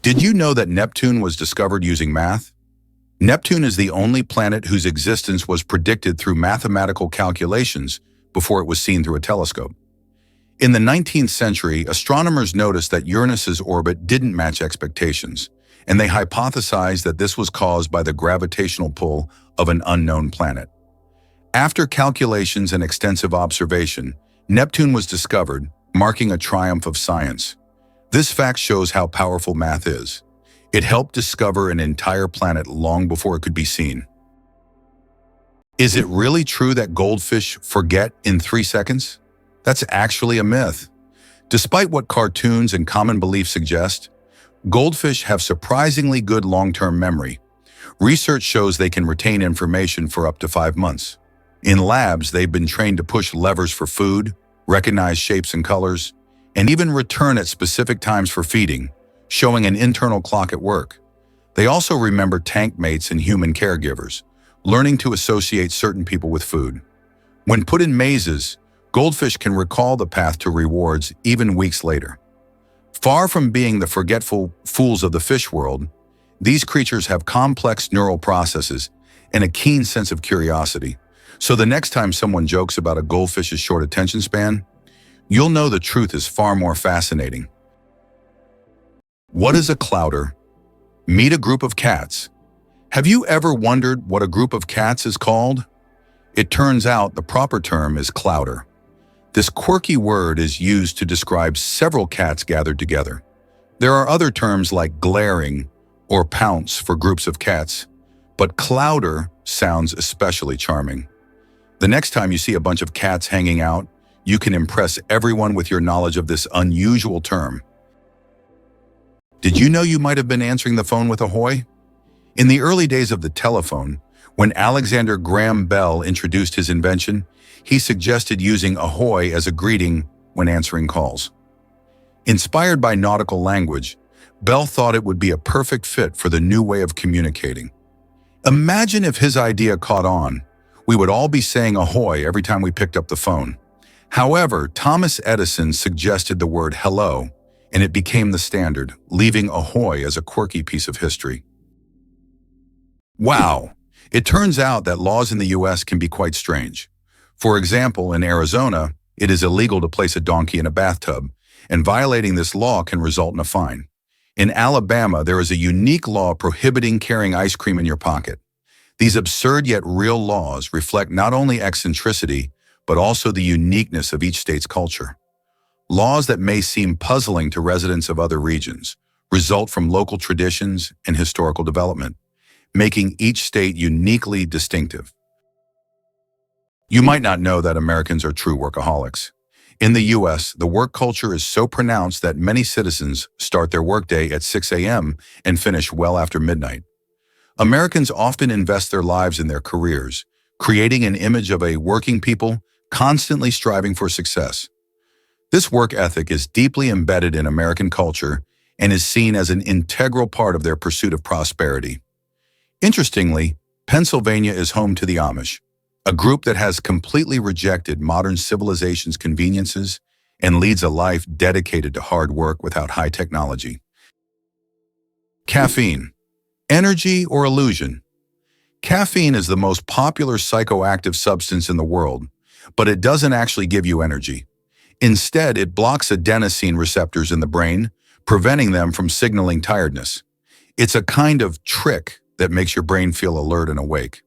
Did you know that Neptune was discovered using math? Neptune is the only planet whose existence was predicted through mathematical calculations before it was seen through a telescope. In the 19th century, astronomers noticed that Uranus's orbit didn't match expectations, and they hypothesized that this was caused by the gravitational pull of an unknown planet. After calculations and extensive observation, Neptune was discovered, marking a triumph of science. This fact shows how powerful math is. It helped discover an entire planet long before it could be seen. Is it really true that goldfish forget in 3 seconds? That's actually a myth. Despite what cartoons and common beliefs suggest, goldfish have surprisingly good long-term memory. Research shows they can retain information for up to 5 months. In labs, they've been trained to push levers for food, recognize shapes and colors, and even return at specific times for feeding, showing an internal clock at work. They also remember tank mates and human caregivers, learning to associate certain people with food. When put in mazes, goldfish can recall the path to rewards even weeks later. Far from being the forgetful fools of the fish world, these creatures have complex neural processes and a keen sense of curiosity. So the next time someone jokes about a goldfish's short attention span, you'll know the truth is far more fascinating. What is a clouder? Meet a group of cats. Have you ever wondered what a group of cats is called? It turns out the proper term is clouder. This quirky word is used to describe several cats gathered together. There are other terms like glaring or pounce for groups of cats, but clouder sounds especially charming. The next time you see a bunch of cats hanging out, you can impress everyone with your knowledge of this unusual term. Did you know you might have been answering the phone with ahoy? In the early days of the telephone, when Alexander Graham Bell introduced his invention, he suggested using ahoy as a greeting when answering calls. Inspired by nautical language, Bell thought it would be a perfect fit for the new way of communicating. Imagine if his idea caught on. We would all be saying ahoy every time we picked up the phone. However, Thomas Edison suggested the word hello, and it became the standard, leaving ahoy as a quirky piece of history. Wow! It turns out that laws in the US can be quite strange. For example, in Arizona, it is illegal to place a donkey in a bathtub, and violating this law can result in a fine. In Alabama, there is a unique law prohibiting carrying ice cream in your pocket. These absurd yet real laws reflect not only eccentricity, but also the uniqueness of each state's culture. Laws that may seem puzzling to residents of other regions result from local traditions and historical development, making each state uniquely distinctive. You might not know that Americans are true workaholics. In the US, the work culture is so pronounced that many citizens start their workday at 6 a.m. and finish well after midnight. Americans often invest their lives in their careers, creating an image of a working people constantly striving for success. This work ethic is deeply embedded in American culture and is seen as an integral part of their pursuit of prosperity. Interestingly, Pennsylvania is home to the Amish, a group that has completely rejected modern civilization's conveniences and leads a life dedicated to hard work without high technology. Caffeine. Energy or illusion? Caffeine is the most popular psychoactive substance in the world, but it doesn't actually give you energy. Instead, it blocks adenosine receptors in the brain, preventing them from signaling tiredness. It's a kind of trick that makes your brain feel alert and awake.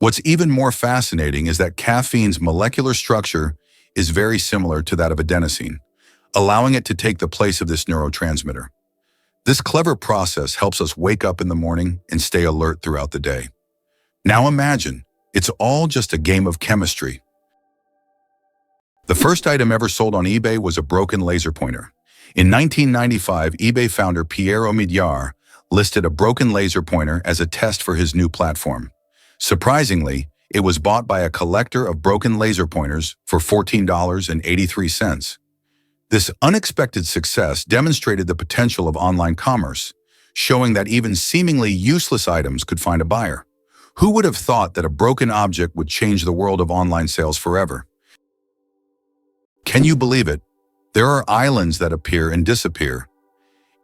What's even more fascinating is that caffeine's molecular structure is very similar to that of adenosine, allowing it to take the place of this neurotransmitter. This clever process helps us wake up in the morning and stay alert throughout the day. Now imagine, it's all just a game of chemistry. The first item ever sold on eBay was a broken laser pointer. In 1995, eBay founder Pierre Omidyar listed a broken laser pointer as a test for his new platform. Surprisingly, it was bought by a collector of broken laser pointers for $14.83. This unexpected success demonstrated the potential of online commerce, showing that even seemingly useless items could find a buyer. Who would have thought that a broken object would change the world of online sales forever? Can you believe it? There are islands that appear and disappear.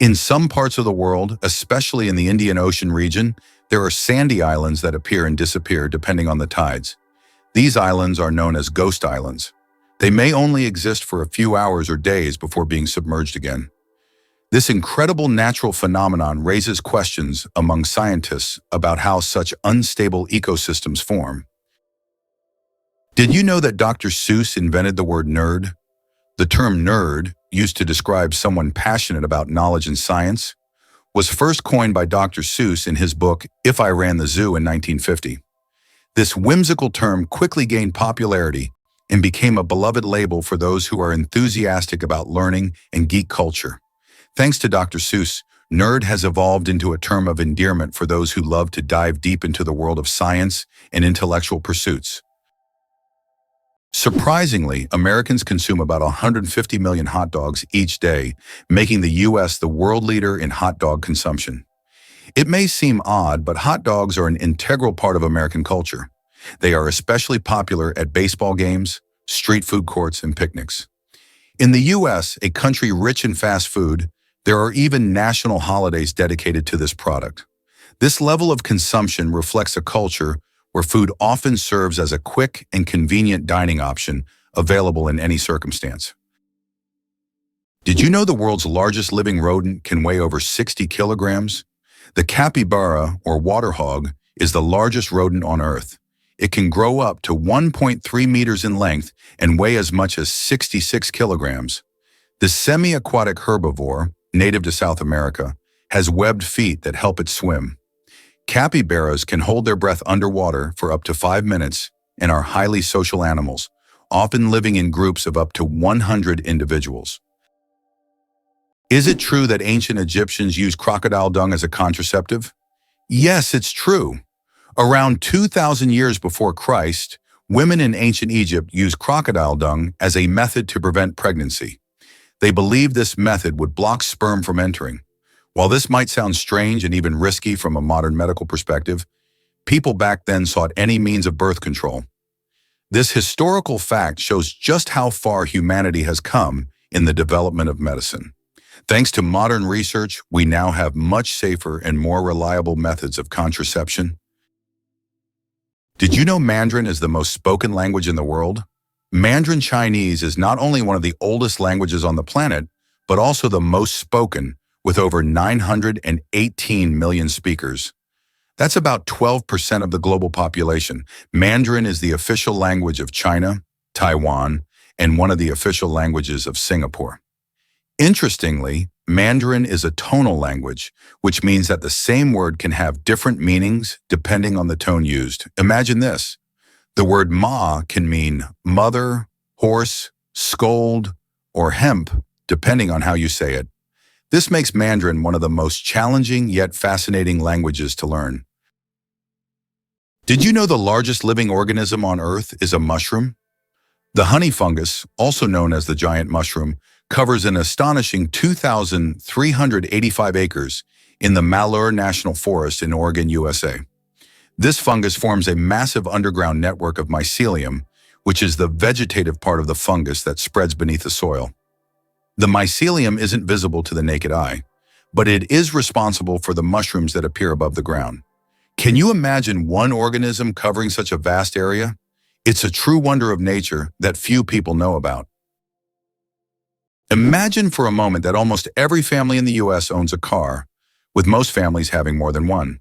In some parts of the world, especially in the Indian Ocean region, there are sandy islands that appear and disappear depending on the tides. These islands are known as ghost islands. They may only exist for a few hours or days before being submerged again. This incredible natural phenomenon raises questions among scientists about how such unstable ecosystems form. Did you know that Dr. Seuss invented the word nerd? The term nerd, used to describe someone passionate about knowledge and science, was first coined by Dr. Seuss in his book If I Ran the Zoo in 1950. This whimsical term quickly gained popularity and became a beloved label for those who are enthusiastic about learning and geek culture. Thanks to Dr. Seuss, nerd has evolved into a term of endearment for those who love to dive deep into the world of science and intellectual pursuits. Surprisingly, Americans consume about 150 million hot dogs each day, making the U.S. the world leader in hot dog consumption. It may seem odd, but hot dogs are an integral part of American culture. They are especially popular at baseball games, street food courts, and picnics. In the U.S., a country rich in fast food, there are even national holidays dedicated to this product. This level of consumption reflects a culture where food often serves as a quick and convenient dining option available in any circumstance. Did you know the world's largest living rodent can weigh over 60 kilograms? The capybara, or water hog, is the largest rodent on Earth. It can grow up to 1.3 meters in length and weigh as much as 66 kilograms. The semi-aquatic herbivore, native to South America, has webbed feet that help it swim. Capybaras can hold their breath underwater for up to 5 minutes and are highly social animals, often living in groups of up to 100 individuals. Is it true that ancient Egyptians used crocodile dung as a contraceptive? Yes, it's true. Around 2,000 years before Christ, women in ancient Egypt used crocodile dung as a method to prevent pregnancy. They believed this method would block sperm from entering. While this might sound strange and even risky from a modern medical perspective, people back then sought any means of birth control. This historical fact shows just how far humanity has come in the development of medicine. Thanks to modern research, we now have much safer and more reliable methods of contraception. Did you know Mandarin is the most spoken language in the world? Mandarin Chinese is not only one of the oldest languages on the planet, but also the most spoken, with over 918 million speakers. That's about 12% of the global population. Mandarin is the official language of China, Taiwan, and one of the official languages of Singapore. Interestingly, Mandarin is a tonal language, which means that the same word can have different meanings depending on the tone used. Imagine this. The word ma can mean mother, horse, scold, or hemp, depending on how you say it. This makes Mandarin one of the most challenging yet fascinating languages to learn. Did you know the largest living organism on Earth is a mushroom? The honey fungus, also known as the giant mushroom, covers an astonishing 2,385 acres in the Malheur National Forest in Oregon, USA. This fungus forms a massive underground network of mycelium, which is the vegetative part of the fungus that spreads beneath the soil. The mycelium isn't visible to the naked eye, but it is responsible for the mushrooms that appear above the ground. Can you imagine one organism covering such a vast area? It's a true wonder of nature that few people know about. Imagine for a moment that almost every family in the U.S. owns a car, with most families having more than one.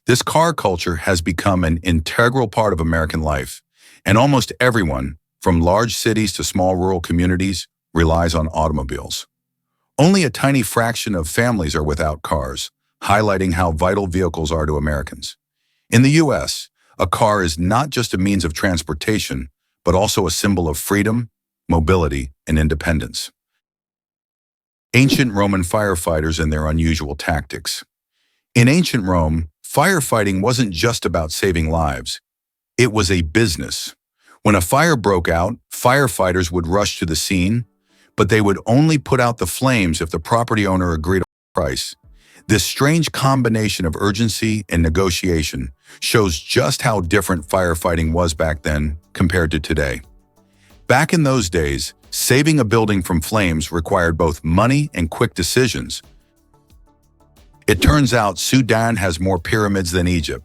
This car culture has become an integral part of American life, and almost everyone, from large cities to small rural communities, relies on automobiles. Only a tiny fraction of families are without cars, highlighting how vital vehicles are to Americans. In the U.S., a car is not just a means of transportation, but also a symbol of freedom, mobility, and independence. Ancient Roman firefighters and their unusual tactics. In ancient Rome, firefighting wasn't just about saving lives. It was a business. When a fire broke out, firefighters would rush to the scene, but they would only put out the flames if the property owner agreed on the price. This strange combination of urgency and negotiation shows just how different firefighting was back then compared to today. Back in those days, saving a building from flames required both money and quick decisions. It turns out Sudan has more pyramids than Egypt.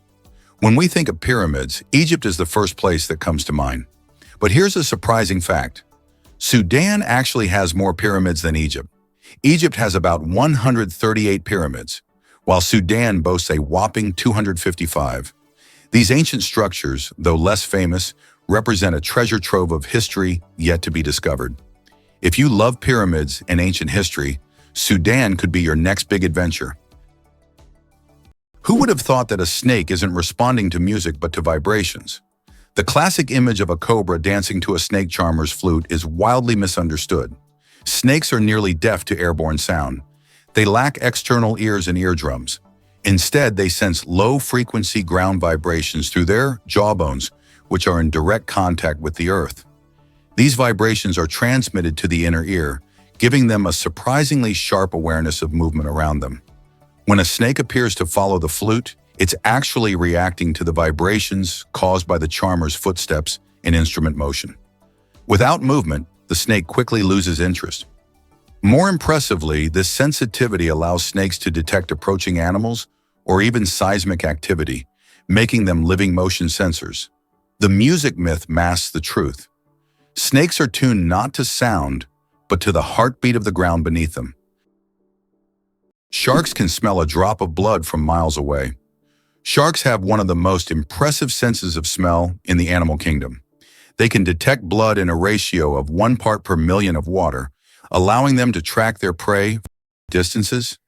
When we think of pyramids, Egypt is the first place that comes to mind. But here's a surprising fact. Sudan actually has more pyramids than Egypt. Egypt has about 138 pyramids, while Sudan boasts a whopping 255. These ancient structures, though less famous, represent a treasure trove of history yet to be discovered. If you love pyramids and ancient history, Sudan could be your next big adventure. Who would have thought that a snake isn't responding to music but to vibrations? The classic image of a cobra dancing to a snake charmer's flute is wildly misunderstood. Snakes are nearly deaf to airborne sound. They lack external ears and eardrums. Instead, they sense low-frequency ground vibrations through their jawbones, which are in direct contact with the earth. These vibrations are transmitted to the inner ear, giving them a surprisingly sharp awareness of movement around them. When a snake appears to follow the flute, it's actually reacting to the vibrations caused by the charmer's footsteps and instrument motion. Without movement, the snake quickly loses interest. More impressively, this sensitivity allows snakes to detect approaching animals or even seismic activity, making them living motion sensors. The music myth masks the truth. Snakes are tuned not to sound, but to the heartbeat of the ground beneath them. Sharks can smell a drop of blood from miles away. Sharks have one of the most impressive senses of smell in the animal kingdom. They can detect blood in a ratio of 1 part per million of water, allowing them to track their prey distances.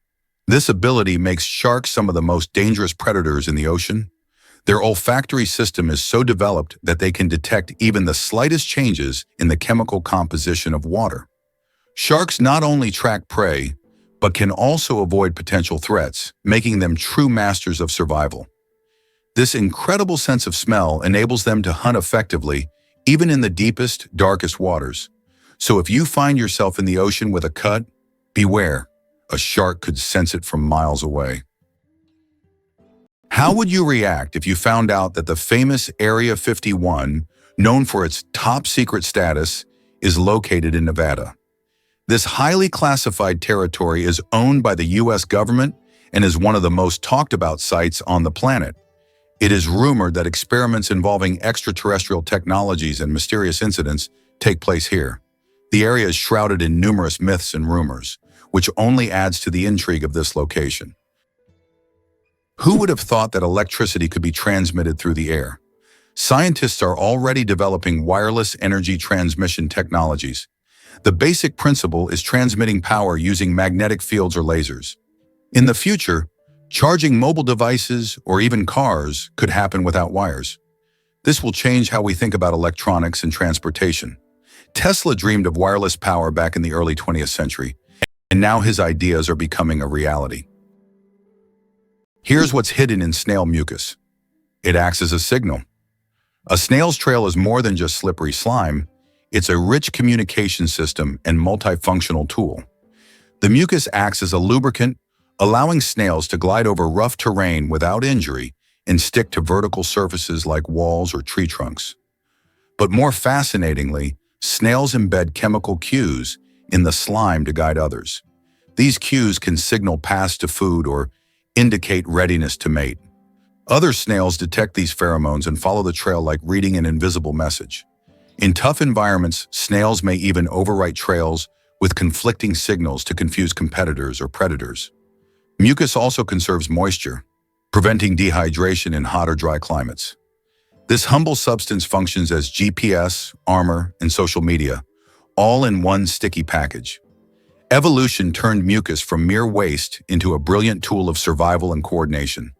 This ability makes sharks some of the most dangerous predators in the ocean. Their olfactory system is so developed that they can detect even the slightest changes in the chemical composition of water. Sharks not only track prey, but can also avoid potential threats, making them true masters of survival. This incredible sense of smell enables them to hunt effectively, even in the deepest, darkest waters. So if you find yourself in the ocean with a cut, beware. A shark could sense it from miles away. How would you react if you found out that the famous Area 51, known for its top-secret status, is located in Nevada? This highly classified territory is owned by the U.S. government and is one of the most talked about sites on the planet. It is rumored that experiments involving extraterrestrial technologies and mysterious incidents take place here. The area is shrouded in numerous myths and rumors, which only adds to the intrigue of this location. Who would have thought that electricity could be transmitted through the air? Scientists are already developing wireless energy transmission technologies. The basic principle is transmitting power using magnetic fields or lasers. In the future, charging mobile devices or even cars could happen without wires. This will change how we think about electronics and transportation. Tesla dreamed of wireless power back in the early 20th century, and now his ideas are becoming a reality. Here's what's hidden in snail mucus. It acts as a signal. A snail's trail is more than just slippery slime. It's a rich communication system and multifunctional tool. The mucus acts as a lubricant, allowing snails to glide over rough terrain without injury and stick to vertical surfaces like walls or tree trunks. But more fascinatingly, snails embed chemical cues in the slime to guide others. These cues can signal paths to food or indicate readiness to mate. Other snails detect these pheromones and follow the trail like reading an invisible message. In tough environments, snails may even overwrite trails with conflicting signals to confuse competitors or predators. Mucus also conserves moisture, preventing dehydration in hot or dry climates. This humble substance functions as GPS, armor, and social media, all in one sticky package. Evolution turned mucus from mere waste into a brilliant tool of survival and coordination.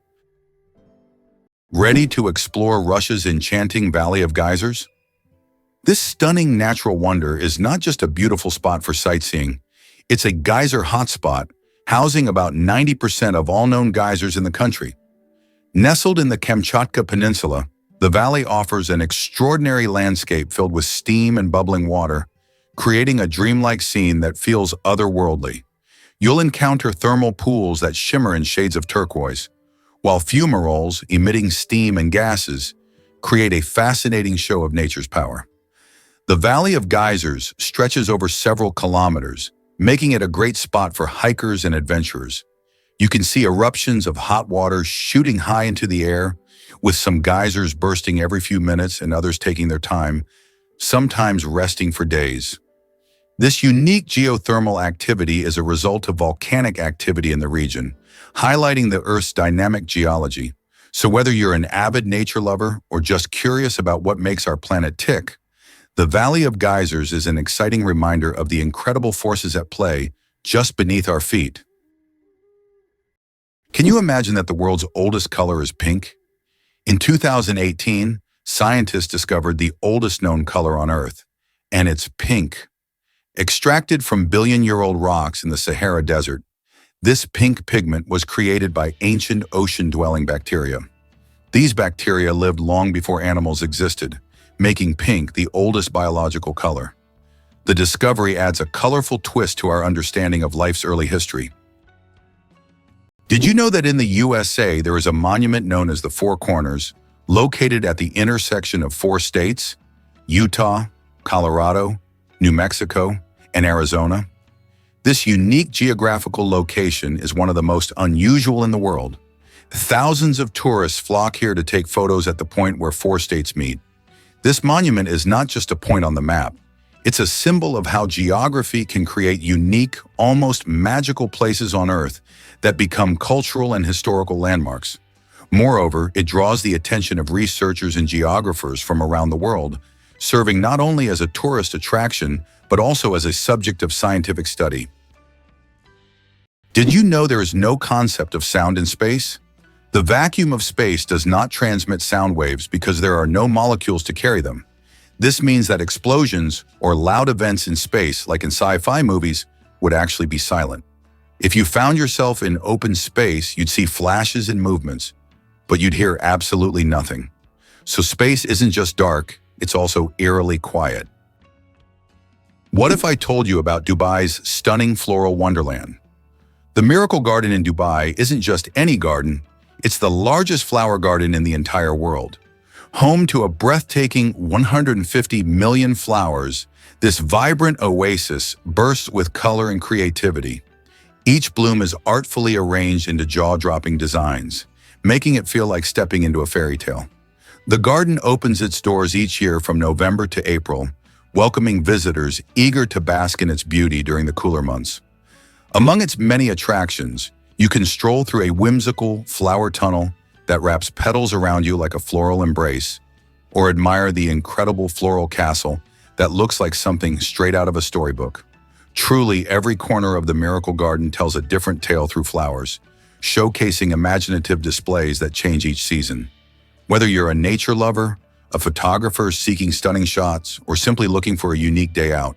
Ready to explore Russia's enchanting Valley of Geysers? This stunning natural wonder is not just a beautiful spot for sightseeing, it's a geyser hotspot, housing about 90% of all known geysers in the country. Nestled in the Kamchatka Peninsula, the valley offers an extraordinary landscape filled with steam and bubbling water, creating a dreamlike scene that feels otherworldly. You'll encounter thermal pools that shimmer in shades of turquoise, while fumaroles, emitting steam and gases, create a fascinating show of nature's power. The Valley of Geysers stretches over several kilometers, making it a great spot for hikers and adventurers. You can see eruptions of hot water shooting high into the air, with some geysers bursting every few minutes and others taking their time, sometimes resting for days. This unique geothermal activity is a result of volcanic activity in the region, highlighting the Earth's dynamic geology. So whether you're an avid nature lover or just curious about what makes our planet tick, the Valley of Geysers is an exciting reminder of the incredible forces at play just beneath our feet. Can you imagine that the world's oldest color is pink? In 2018, scientists discovered the oldest known color on Earth, and it's pink. Extracted from billion-year-old rocks in the Sahara Desert, this pink pigment was created by ancient ocean-dwelling bacteria. These bacteria lived long before animals existed, making pink the oldest biological color. The discovery adds a colorful twist to our understanding of life's early history. Did you know that in the USA there is a monument known as the Four Corners, located at the intersection of 4 states: Utah, Colorado, New Mexico, and Arizona? This unique geographical location is one of the most unusual in the world. Thousands of tourists flock here to take photos at the point where 4 states meet. This monument is not just a point on the map. It's a symbol of how geography can create unique, almost magical places on Earth that become cultural and historical landmarks. Moreover, it draws the attention of researchers and geographers from around the world, serving not only as a tourist attraction, but also as a subject of scientific study. Did you know there is no concept of sound in space? The vacuum of space does not transmit sound waves because there are no molecules to carry them. This means that explosions or loud events in space, like in sci-fi movies, would actually be silent. If you found yourself in open space, you'd see flashes and movements, but you'd hear absolutely nothing. So space isn't just dark, it's also eerily quiet. What if I told you about Dubai's stunning floral wonderland? The Miracle Garden in Dubai isn't just any garden, it's the largest flower garden in the entire world. Home to a breathtaking 150 million flowers, this vibrant oasis bursts with color and creativity. Each bloom is artfully arranged into jaw-dropping designs, making it feel like stepping into a fairy tale. The garden opens its doors each year from November to April, welcoming visitors eager to bask in its beauty during the cooler months. Among its many attractions, you can stroll through a whimsical flower tunnel that wraps petals around you like a floral embrace, or admire the incredible floral castle that looks like something straight out of a storybook. Truly, every corner of the Miracle Garden tells a different tale through flowers, showcasing imaginative displays that change each season. Whether you're a nature lover, a photographer seeking stunning shots, or simply looking for a unique day out,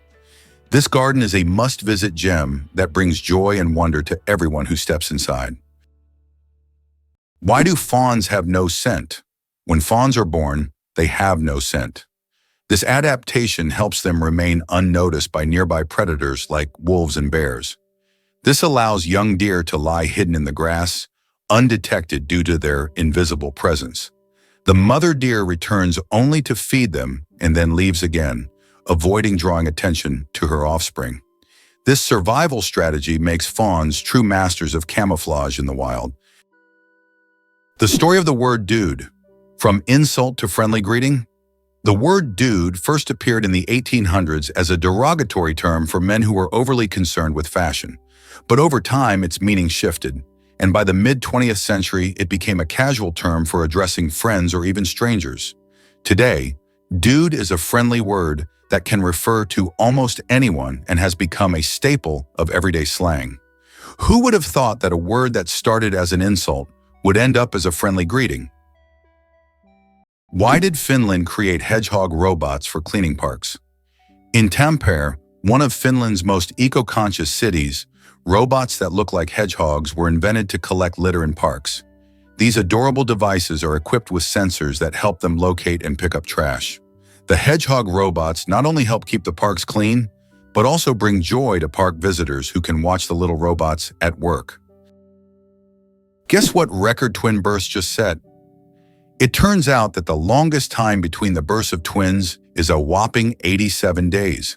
this garden is a must-visit gem that brings joy and wonder to everyone who steps inside. Why do fawns have no scent? When fawns are born, they have no scent. This adaptation helps them remain unnoticed by nearby predators like wolves and bears. This allows young deer to lie hidden in the grass, undetected due to their invisible presence. The mother deer returns only to feed them and then leaves again, avoiding drawing attention to her offspring. This survival strategy makes fawns true masters of camouflage in the wild. The story of the word dude. From insult to friendly greeting? The word dude first appeared in the 1800s as a derogatory term for men who were overly concerned with fashion. But over time, its meaning shifted, and by the mid-20th century, it became a casual term for addressing friends or even strangers. Today, dude is a friendly word that can refer to almost anyone and has become a staple of everyday slang. Who would have thought that a word that started as an insult would end up as a friendly greeting? Why did Finland create hedgehog robots for cleaning parks? In Tampere, one of Finland's most eco-conscious cities, robots that look like hedgehogs were invented to collect litter in parks. These adorable devices are equipped with sensors that help them locate and pick up trash. The hedgehog robots not only help keep the parks clean, but also bring joy to park visitors who can watch the little robots at work. Guess what record twin births just set? It turns out that the longest time between the births of twins is a whopping 87 days.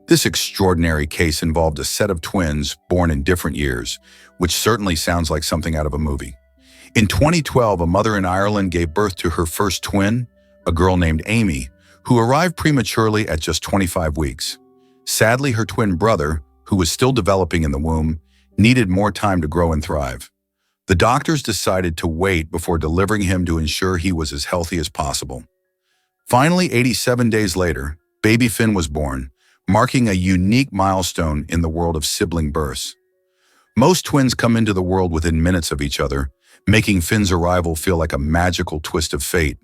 This extraordinary case involved a set of twins born in different years, which certainly sounds like something out of a movie. In 2012, a mother in Ireland gave birth to her first twin, a girl named Amy, who arrived prematurely at just 25 weeks. Sadly, her twin brother, who was still developing in the womb, needed more time to grow and thrive. The doctors decided to wait before delivering him to ensure he was as healthy as possible. Finally, 87 days later, baby Finn was born, marking a unique milestone in the world of sibling births. Most twins come into the world within minutes of each other, making Finn's arrival feel like a magical twist of fate.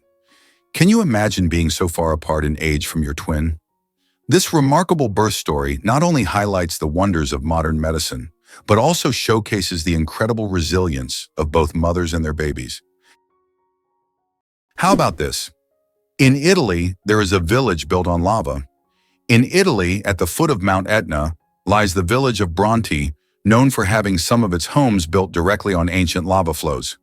Can you imagine being so far apart in age from your twin? This remarkable birth story not only highlights the wonders of modern medicine, but also showcases the incredible resilience of both mothers and their babies. How about this? In Italy, there is a village built on lava. In Italy, at the foot of Mount Etna, lies the village of Bronte, known for having some of its homes built directly on ancient lava flows.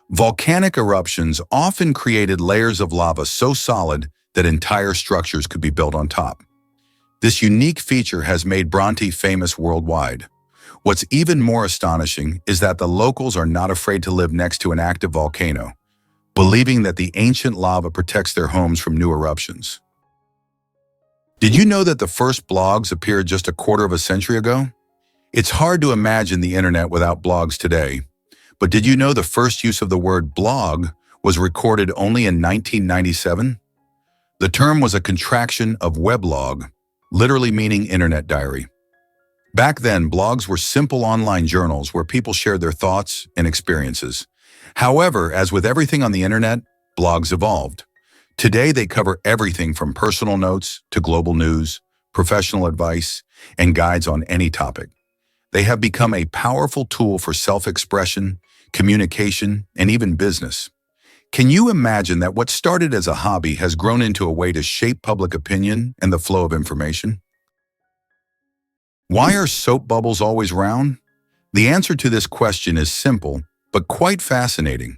Volcanic eruptions often created layers of lava so solid that entire structures could be built on top. This unique feature has made Bronte famous worldwide. What's even more astonishing is that the locals are not afraid to live next to an active volcano, believing that the ancient lava protects their homes from new eruptions. Did you know that the first blogs appeared just a quarter of a century ago? It's hard to imagine the internet without blogs today. But did you know the first use of the word blog was recorded only in 1997? The term was a contraction of weblog, literally meaning internet diary. Back then, blogs were simple online journals where people shared their thoughts and experiences. However, as with everything on the internet, blogs evolved. Today, they cover everything from personal notes to global news, professional advice, and guides on any topic. They have become a powerful tool for self-expression, communication, and even business. Can you imagine that what started as a hobby has grown into a way to shape public opinion and the flow of information? Why are soap bubbles always round? The answer to this question is simple, but quite fascinating.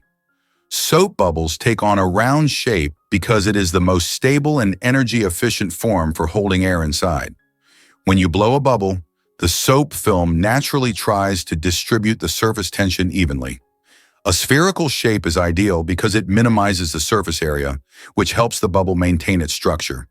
Soap bubbles take on a round shape because it is the most stable and energy-efficient form for holding air inside. When you blow a bubble, the soap film naturally tries to distribute the surface tension evenly. A spherical shape is ideal because it minimizes the surface area, which helps the bubble maintain its structure.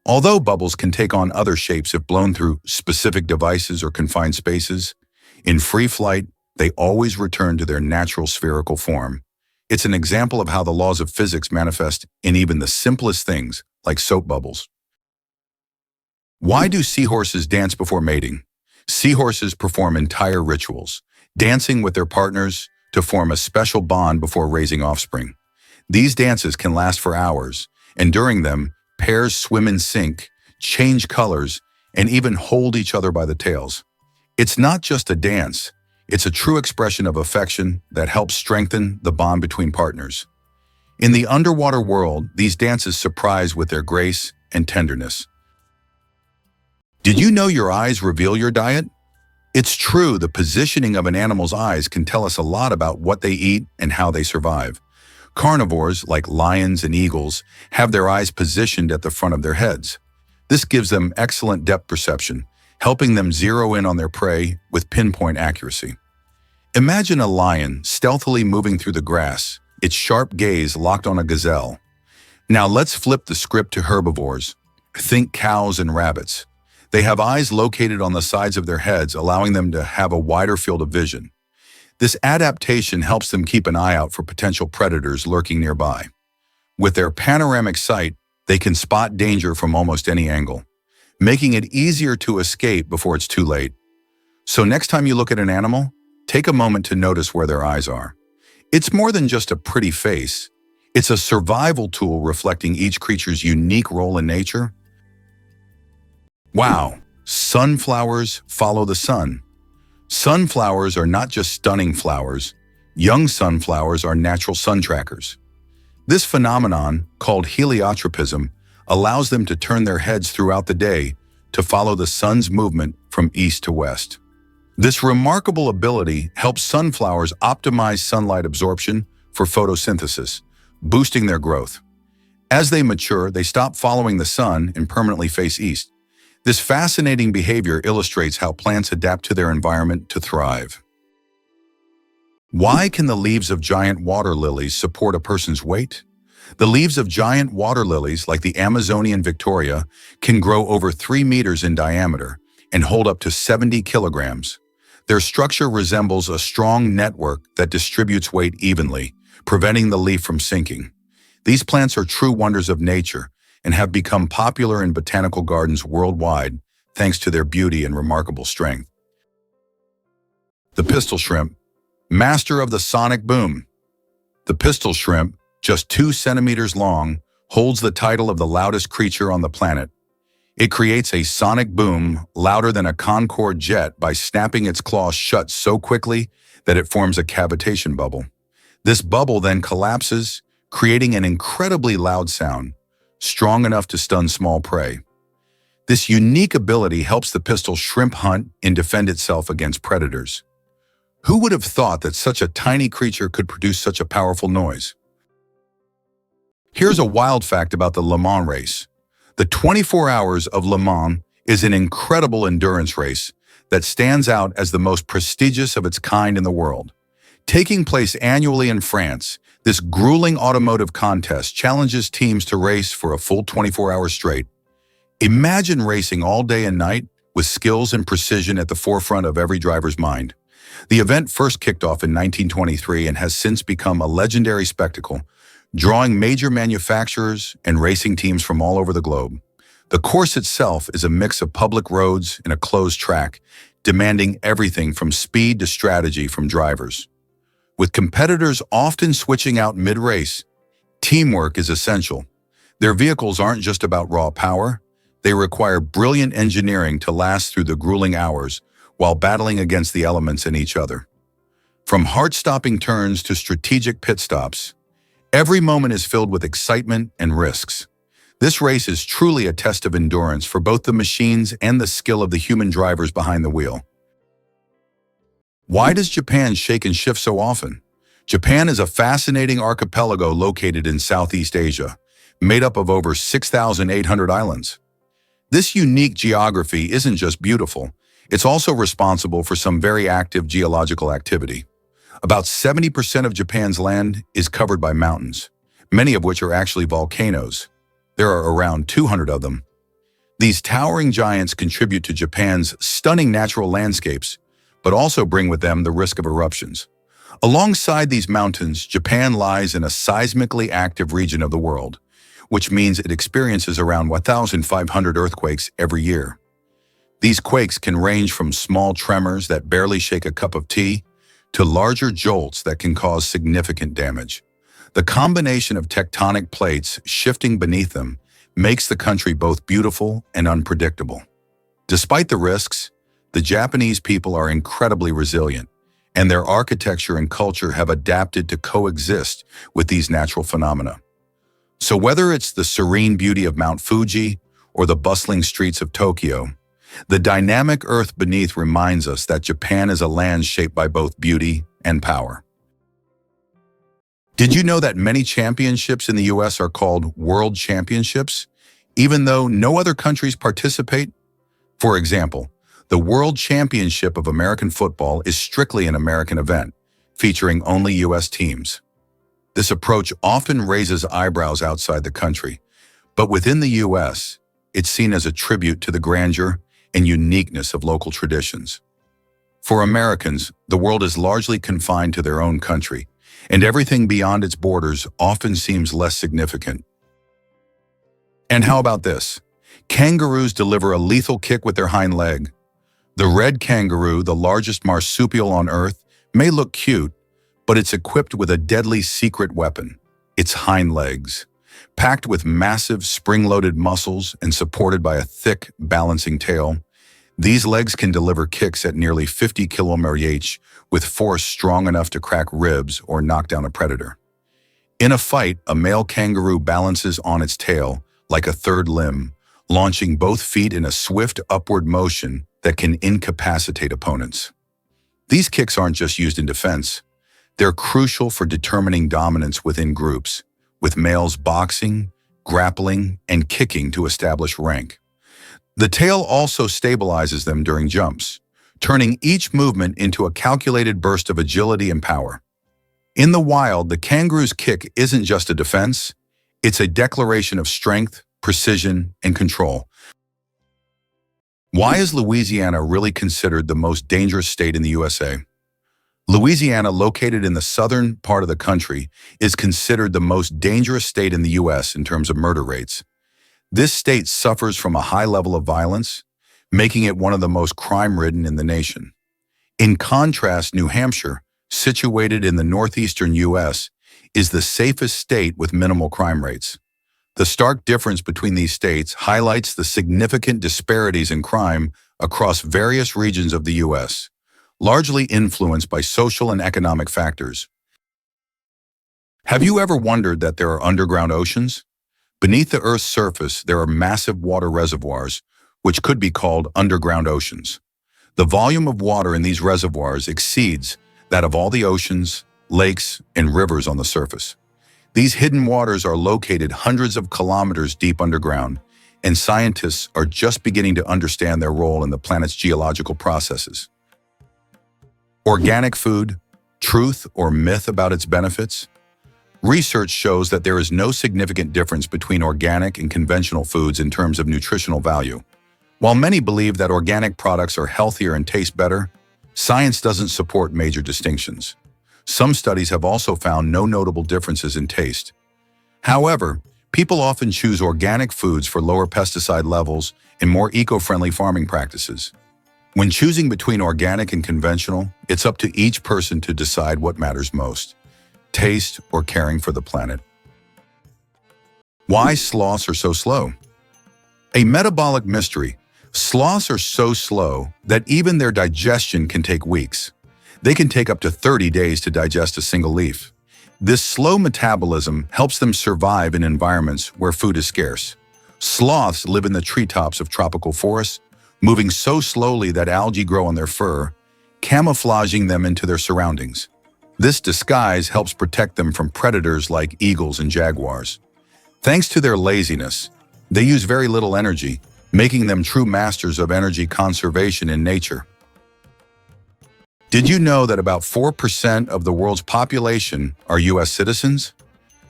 Although bubbles can take on other shapes if blown through specific devices or confined spaces, in free flight, they always return to their natural spherical form. It's an example of how the laws of physics manifest in even the simplest things, like soap bubbles. Why do seahorses dance before mating? Seahorses perform entire rituals, dancing with their partners to form a special bond before raising offspring. These dances can last for hours, and during them, pairs swim in sync, change colors, and even hold each other by the tails. It's not just a dance, it's a true expression of affection that helps strengthen the bond between partners. In the underwater world, these dances surprise with their grace and tenderness. Did you know your eyes reveal your diet? It's true, the positioning of an animal's eyes can tell us a lot about what they eat and how they survive. Carnivores, like lions and eagles, have their eyes positioned at the front of their heads. This gives them excellent depth perception, helping them zero in on their prey with pinpoint accuracy. Imagine a lion stealthily moving through the grass, its sharp gaze locked on a gazelle. Now let's flip the script to herbivores. Think cows and rabbits. They have eyes located on the sides of their heads, allowing them to have a wider field of vision. This adaptation helps them keep an eye out for potential predators lurking nearby. With their panoramic sight, they can spot danger from almost any angle, making it easier to escape before it's too late. So next time you look at an animal, take a moment to notice where their eyes are. It's more than just a pretty face. It's a survival tool reflecting each creature's unique role in nature. Wow, sunflowers follow the sun. Sunflowers are not just stunning flowers. Young sunflowers are natural sun trackers. This phenomenon, called heliotropism, allows them to turn their heads throughout the day to follow the sun's movement from east to west. This remarkable ability helps sunflowers optimize sunlight absorption for photosynthesis, boosting their growth. As they mature, they stop following the sun and permanently face east. This fascinating behavior illustrates how plants adapt to their environment to thrive. Why can the leaves of giant water lilies support a person's weight? The leaves of giant water lilies, like the Amazonian Victoria, can grow over 3 meters in diameter and hold up to 70 kilograms. Their structure resembles a strong network that distributes weight evenly, preventing the leaf from sinking. These plants are true wonders of nature and have become popular in botanical gardens worldwide thanks to their beauty and remarkable strength. The pistol shrimp, master of the sonic boom. The pistol shrimp, just 2 centimeters long, holds the title of the loudest creature on the planet. It creates a sonic boom louder than a Concorde jet by snapping its claws shut so quickly that it forms a cavitation bubble. This bubble then collapses, creating an incredibly loud sound, strong enough to stun small prey. This unique ability helps the pistol shrimp hunt and defend itself against predators. Who would have thought that such a tiny creature could produce such a powerful noise? Here's a wild fact about the Le Mans race. The 24 Hours of Le Mans is an incredible endurance race that stands out as the most prestigious of its kind in the world. Taking place annually in France, this grueling automotive contest challenges teams to race for a full 24 hours straight. Imagine racing all day and night with skills and precision at the forefront of every driver's mind. The event first kicked off in 1923 and has since become a legendary spectacle, drawing major manufacturers and racing teams from all over the globe. The course itself is a mix of public roads and a closed track, demanding everything from speed to strategy from drivers. With competitors often switching out mid-race, teamwork is essential. Their vehicles aren't just about raw power, they require brilliant engineering to last through the grueling hours while battling against the elements and each other. From heart-stopping turns to strategic pit stops, every moment is filled with excitement and risks. This race is truly a test of endurance for both the machines and the skill of the human drivers behind the wheel. Why does Japan shake and shift so often? Japan is a fascinating archipelago located in Southeast Asia, made up of over 6,800 islands. This unique geography isn't just beautiful, it's also responsible for some very active geological activity. About 70% of Japan's land is covered by mountains, many of which are actually volcanoes. There are around 200 of them. These towering giants contribute to Japan's stunning natural landscapes, but also bring with them the risk of eruptions. Alongside these mountains, Japan lies in a seismically active region of the world, which means it experiences around 1,500 earthquakes every year. These quakes can range from small tremors that barely shake a cup of tea to larger jolts that can cause significant damage. The combination of tectonic plates shifting beneath them makes the country both beautiful and unpredictable. Despite the risks, the Japanese people are incredibly resilient, and their architecture and culture have adapted to coexist with these natural phenomena. So whether it's the serene beauty of Mount Fuji or the bustling streets of Tokyo, the dynamic earth beneath reminds us that Japan is a land shaped by both beauty and power. Did you know that many championships in the US are called World Championships, even though no other countries participate? For example, the World Championship of American football is strictly an American event, featuring only US teams. This approach often raises eyebrows outside the country, but within the US, it's seen as a tribute to the grandeur and uniqueness of local traditions. For Americans, the world is largely confined to their own country, and everything beyond its borders often seems less significant. And how about this? Kangaroos deliver a lethal kick with their hind leg. The red kangaroo, the largest marsupial on Earth, may look cute, but it's equipped with a deadly secret weapon, its hind legs. Packed with massive spring-loaded muscles and supported by a thick, balancing tail, these legs can deliver kicks at nearly 50 km/h with force strong enough to crack ribs or knock down a predator. In a fight, a male kangaroo balances on its tail like a third limb, launching both feet in a swift upward motion that can incapacitate opponents. These kicks aren't just used in defense. They're crucial for determining dominance within groups, with males boxing, grappling, and kicking to establish rank. The tail also stabilizes them during jumps, turning each movement into a calculated burst of agility and power. In the wild, the kangaroo's kick isn't just a defense, it's a declaration of strength, precision, and control. Why is Louisiana really considered the most dangerous state in the USA? Louisiana, located in the southern part of the country, is considered the most dangerous state in the U.S. in terms of murder rates. This state suffers from a high level of violence, making it one of the most crime-ridden in the nation. In contrast, New Hampshire, situated in the northeastern U.S., is the safest state with minimal crime rates. The stark difference between these states highlights the significant disparities in crime across various regions of the U.S., largely influenced by social and economic factors. Have you ever wondered that there are underground oceans? Beneath the Earth's surface, there are massive water reservoirs, which could be called underground oceans. The volume of water in these reservoirs exceeds that of all the oceans, lakes, and rivers on the surface. These hidden waters are located hundreds of kilometers deep underground, and scientists are just beginning to understand their role in the planet's geological processes. Organic food, truth or myth about its benefits? Research shows that there is no significant difference between organic and conventional foods in terms of nutritional value. While many believe that organic products are healthier and taste better, science doesn't support major distinctions. Some studies have also found no notable differences in taste. However, people often choose organic foods for lower pesticide levels and more eco-friendly farming practices. When choosing between organic and conventional, it's up to each person to decide what matters most: taste or caring for the planet. Why sloths are so slow? A metabolic mystery. Sloths are so slow that even their digestion can take weeks. They can take up to 30 days to digest a single leaf. This slow metabolism helps them survive in environments where food is scarce. Sloths live in the treetops of tropical forests, moving so slowly that algae grow on their fur, camouflaging them into their surroundings. This disguise helps protect them from predators like eagles and jaguars. Thanks to their laziness, they use very little energy, making them true masters of energy conservation in nature. Did you know that about 4% of the world's population are U.S. citizens?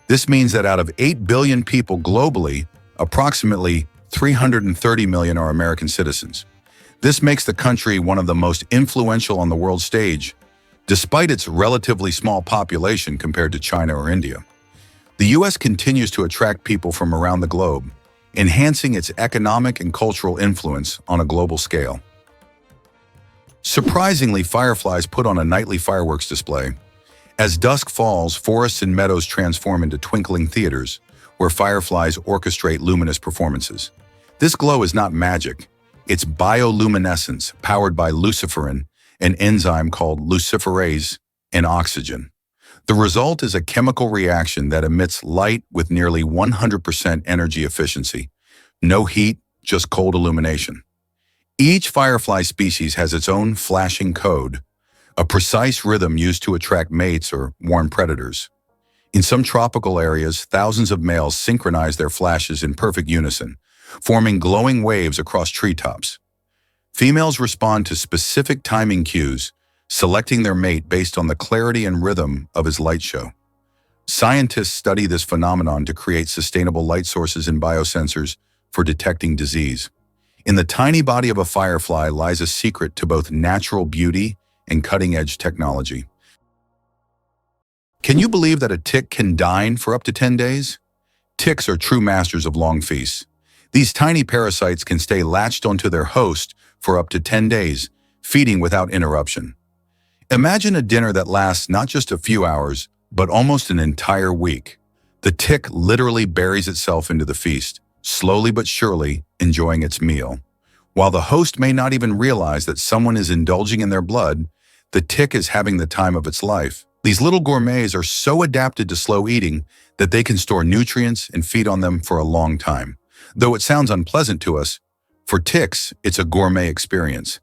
This means that out of 8 billion people globally, approximately 330 million are American citizens. This makes the country one of the most influential on the world stage, despite its relatively small population compared to China or India. The U.S. continues to attract people from around the globe, enhancing its economic and cultural influence on a global scale. Surprisingly, fireflies put on a nightly fireworks display. As dusk falls, forests and meadows transform into twinkling theaters, where fireflies orchestrate luminous performances. This glow is not magic. It's bioluminescence powered by luciferin, an enzyme called luciferase, and oxygen. The result is a chemical reaction that emits light with nearly 100% energy efficiency. No heat, just cold illumination. Each firefly species has its own flashing code, a precise rhythm used to attract mates or warn predators. In some tropical areas, thousands of males synchronize their flashes in perfect unison, forming glowing waves across treetops. Females respond to specific timing cues, selecting their mate based on the clarity and rhythm of his light show. Scientists study this phenomenon to create sustainable light sources and biosensors for detecting disease. In the tiny body of a firefly lies a secret to both natural beauty and cutting-edge technology. Can you believe that a tick can dine for up to 10 days? Ticks are true masters of long feasts. These tiny parasites can stay latched onto their host for up to 10 days, feeding without interruption. Imagine a dinner that lasts not just a few hours, but almost an entire week. The tick literally buries itself into the feast, slowly but surely enjoying its meal. While the host may not even realize that someone is indulging in their blood, the tick is having the time of its life. These little gourmets are so adapted to slow eating that they can store nutrients and feed on them for a long time. Though it sounds unpleasant to us, for ticks, it's a gourmet experience.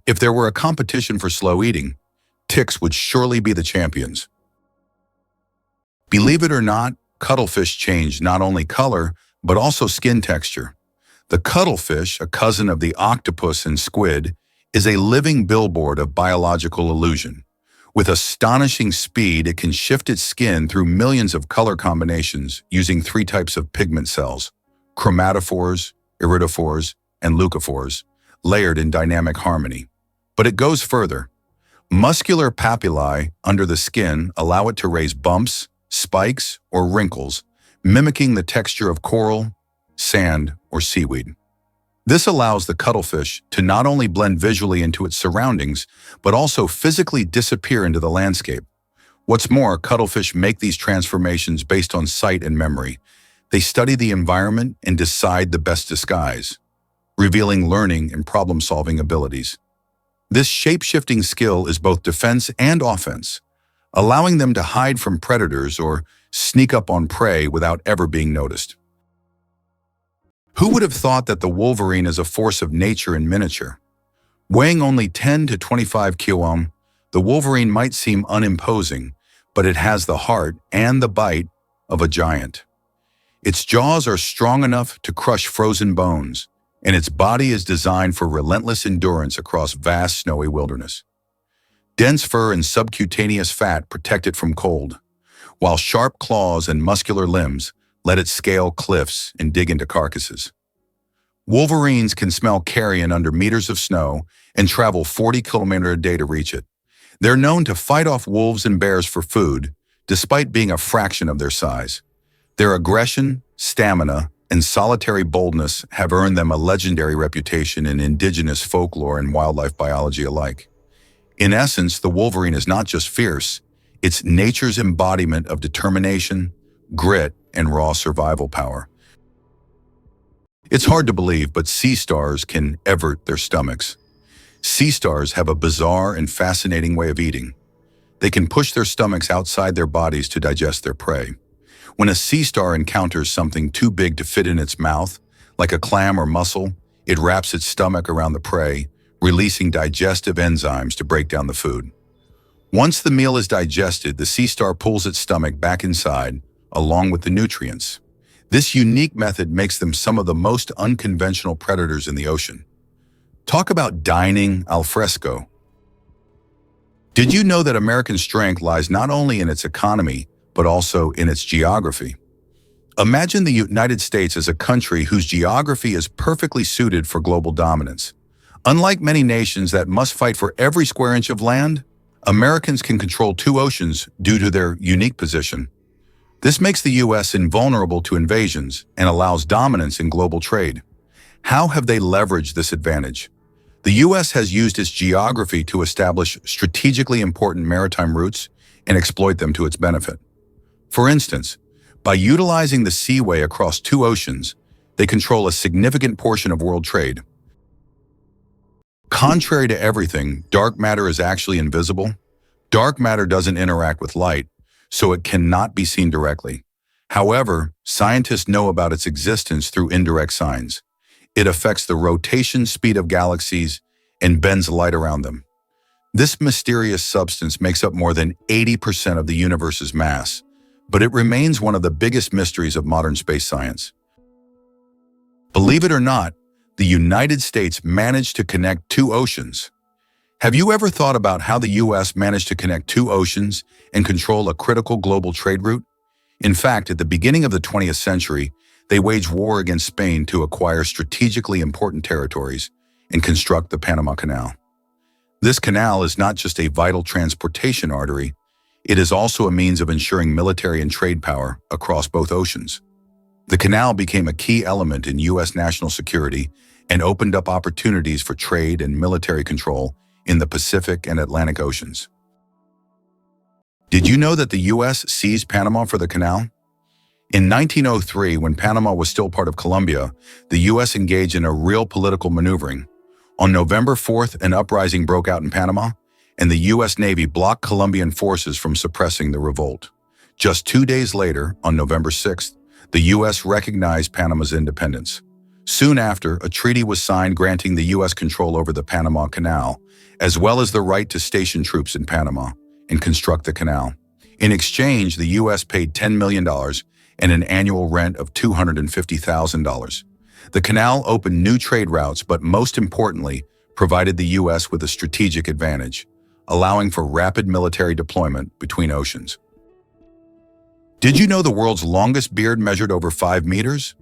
If there were a competition for slow eating, ticks would surely be the champions. Believe it or not, cuttlefish change not only color, but also skin texture. The cuttlefish, a cousin of the octopus and squid, is a living billboard of biological illusion. With astonishing speed, it can shift its skin through millions of color combinations using three types of pigment cells: chromatophores, iridophores, and leucophores, layered in dynamic harmony. But it goes further. Muscular papillae under the skin allow it to raise bumps, spikes, or wrinkles, mimicking the texture of coral, sand, or seaweed. This allows the cuttlefish to not only blend visually into its surroundings, but also physically disappear into the landscape. What's more, cuttlefish make these transformations based on sight and memory. They study the environment and decide the best disguise, revealing learning and problem-solving abilities. This shape-shifting skill is both defense and offense, allowing them to hide from predators or sneak up on prey without ever being noticed. Who would have thought that the wolverine is a force of nature in miniature? Weighing only 10 to 25 kg, the wolverine might seem unimposing, but it has the heart and the bite of a giant. Its jaws are strong enough to crush frozen bones, and its body is designed for relentless endurance across vast snowy wilderness. Dense fur and subcutaneous fat protect it from cold, while sharp claws and muscular limbs let it scale cliffs and dig into carcasses. Wolverines can smell carrion under meters of snow and travel 40 kilometers a day to reach it. They're known to fight off wolves and bears for food, despite being a fraction of their size. Their aggression, stamina, and solitary boldness have earned them a legendary reputation in indigenous folklore and wildlife biology alike. In essence, the wolverine is not just fierce, it's nature's embodiment of determination, grit, and raw survival power. It's hard to believe, but sea stars can evert their stomachs. Sea stars have a bizarre and fascinating way of eating. They can push their stomachs outside their bodies to digest their prey. When a sea star encounters something too big to fit in its mouth, like a clam or mussel, it wraps its stomach around the prey, releasing digestive enzymes to break down the food. Once the meal is digested, the sea star pulls its stomach back inside, along with the nutrients. This unique method makes them some of the most unconventional predators in the ocean. Talk about dining al fresco. Did you know that American strength lies not only in its economy, but also in its geography? Imagine the United States as a country whose geography is perfectly suited for global dominance. Unlike many nations that must fight for every square inch of land, Americans can control two oceans due to their unique position. This makes the U.S. invulnerable to invasions and allows dominance in global trade. How have they leveraged this advantage? The U.S. has used its geography to establish strategically important maritime routes and exploit them to its benefit. For instance, by utilizing the seaway across two oceans, they control a significant portion of world trade. Contrary to everything, dark matter is actually invisible. Dark matter doesn't interact with light, so it cannot be seen directly. However, scientists know about its existence through indirect signs. It affects the rotation speed of galaxies and bends light around them. This mysterious substance makes up more than 80% of the universe's mass, but it remains one of the biggest mysteries of modern space science. Believe it or not, the United States managed to connect two oceans. Have you ever thought about how the U.S. managed to connect two oceans and control a critical global trade route? In fact, at the beginning of the 20th century, they waged war against Spain to acquire strategically important territories and construct the Panama Canal. This canal is not just a vital transportation artery, it is also a means of ensuring military and trade power across both oceans. The canal became a key element in U.S. national security and opened up opportunities for trade and military control in the Pacific and Atlantic Oceans. Did you know that the U.S. seized Panama for the canal? In 1903, when Panama was still part of Colombia, the U.S. engaged in a real political maneuvering. On November 4th, an uprising broke out in Panama, and the U.S. Navy blocked Colombian forces from suppressing the revolt. Just 2 days later, on November 6th, the U.S. recognized Panama's independence. Soon after, a treaty was signed granting the U.S. control over the Panama Canal, as well as the right to station troops in Panama and construct the canal. In exchange, the U.S. paid $10 million and an annual rent of $250,000. The canal opened new trade routes, but most importantly, provided the U.S. with a strategic advantage, allowing for rapid military deployment between oceans. Did you know the world's longest beard measured over 5 meters?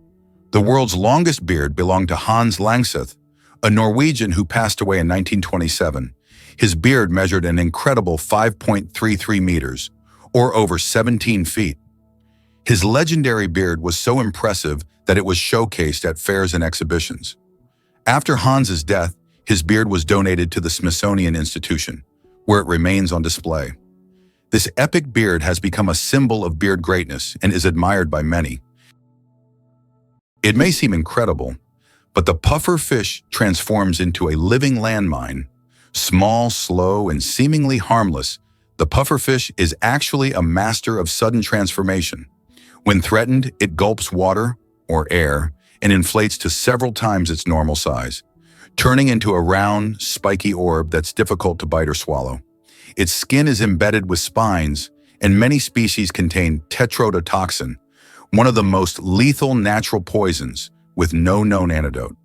The world's longest beard belonged to Hans Langseth, a Norwegian who passed away in 1927. His beard measured an incredible 5.33 meters, or over 17 feet. His legendary beard was so impressive that it was showcased at fairs and exhibitions. After Hans's death, his beard was donated to the Smithsonian Institution, where it remains on display. This epic beard has become a symbol of beard greatness and is admired by many. It may seem incredible, but the puffer fish transforms into a living landmine. Small, slow, and seemingly harmless, the pufferfish is actually a master of sudden transformation. When threatened, it gulps water, or air, and inflates to several times its normal size, turning into a round, spiky orb that's difficult to bite or swallow. Its skin is embedded with spines, and many species contain tetrodotoxin, one of the most lethal natural poisons, with no known antidote.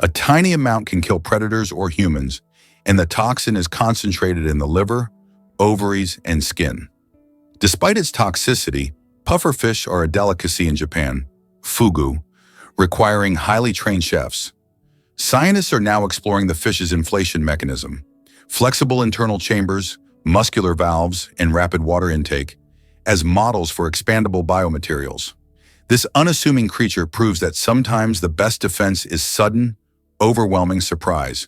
A tiny amount can kill predators or humans, and the toxin is concentrated in the liver, ovaries, and skin. Despite its toxicity, pufferfish are a delicacy in Japan, fugu, requiring highly trained chefs. Scientists are now exploring the fish's inflation mechanism, flexible internal chambers, muscular valves, and rapid water intake, as models for expandable biomaterials. This unassuming creature proves that sometimes the best defense is sudden, overwhelming surprise.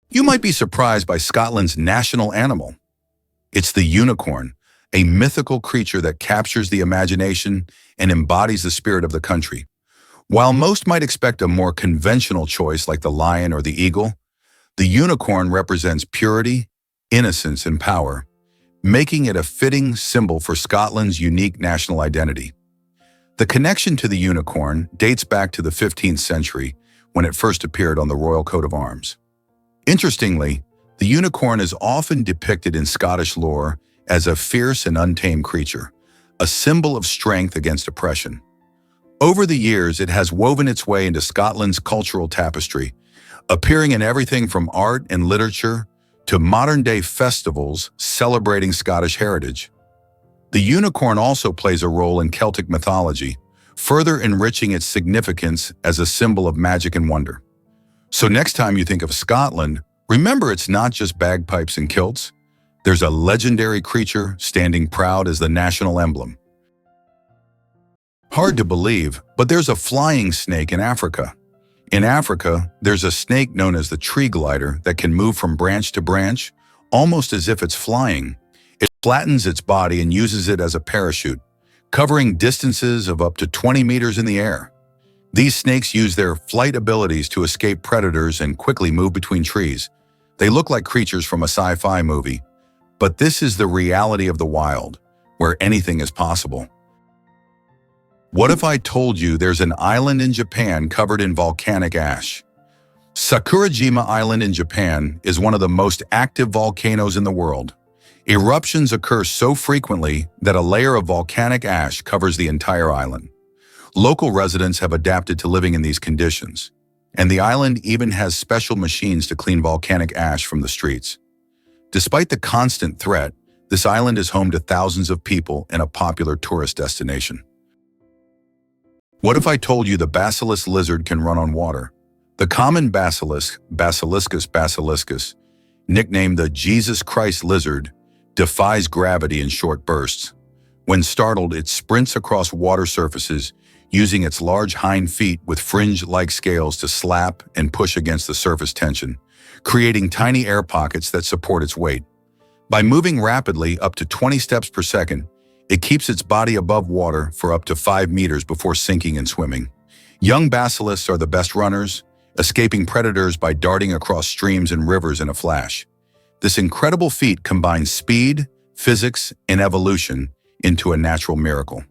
You might be surprised by Scotland's national animal. It's the unicorn, a mythical creature that captures the imagination and embodies the spirit of the country. While most might expect a more conventional choice like the lion or the eagle, the unicorn represents purity, innocence, and power, making it a fitting symbol for Scotland's unique national identity. The connection to the unicorn dates back to the 15th century when it first appeared on the royal coat of arms. Interestingly, the unicorn is often depicted in Scottish lore as a fierce and untamed creature, a symbol of strength against oppression. Over the years, it has woven its way into Scotland's cultural tapestry, appearing in everything from art and literature to modern-day festivals celebrating Scottish heritage. The unicorn also plays a role in Celtic mythology, further enriching its significance as a symbol of magic and wonder. So next time you think of Scotland, remember it's not just bagpipes and kilts. There's a legendary creature standing proud as the national emblem. Hard to believe, but there's a flying snake in Africa. In Africa, there's a snake known as the tree glider that can move from branch to branch, almost as if it's flying. It flattens its body and uses it as a parachute, covering distances of up to 20 meters in the air. These snakes use their flight abilities to escape predators and quickly move between trees. They look like creatures from a sci-fi movie, but this is the reality of the wild, where anything is possible. What if I told you there's an island in Japan covered in volcanic ash? Sakurajima Island in Japan is one of the most active volcanoes in the world. Eruptions occur so frequently that a layer of volcanic ash covers the entire island. Local residents have adapted to living in these conditions, and the island even has special machines to clean volcanic ash from the streets. Despite the constant threat, this island is home to thousands of people and a popular tourist destination. What if I told you the basilisk lizard can run on water? The common basilisk, Basiliscus basiliscus, nicknamed the Jesus Christ lizard, defies gravity in short bursts. When startled, it sprints across water surfaces, using its large hind feet with fringe-like scales to slap and push against the surface tension, creating tiny air pockets that support its weight. By moving rapidly up to 20 steps per second, it keeps its body above water for up to 5 meters before sinking and swimming. Young basilisks are the best runners, escaping predators by darting across streams and rivers in a flash. This incredible feat combines speed, physics, and evolution into a natural miracle.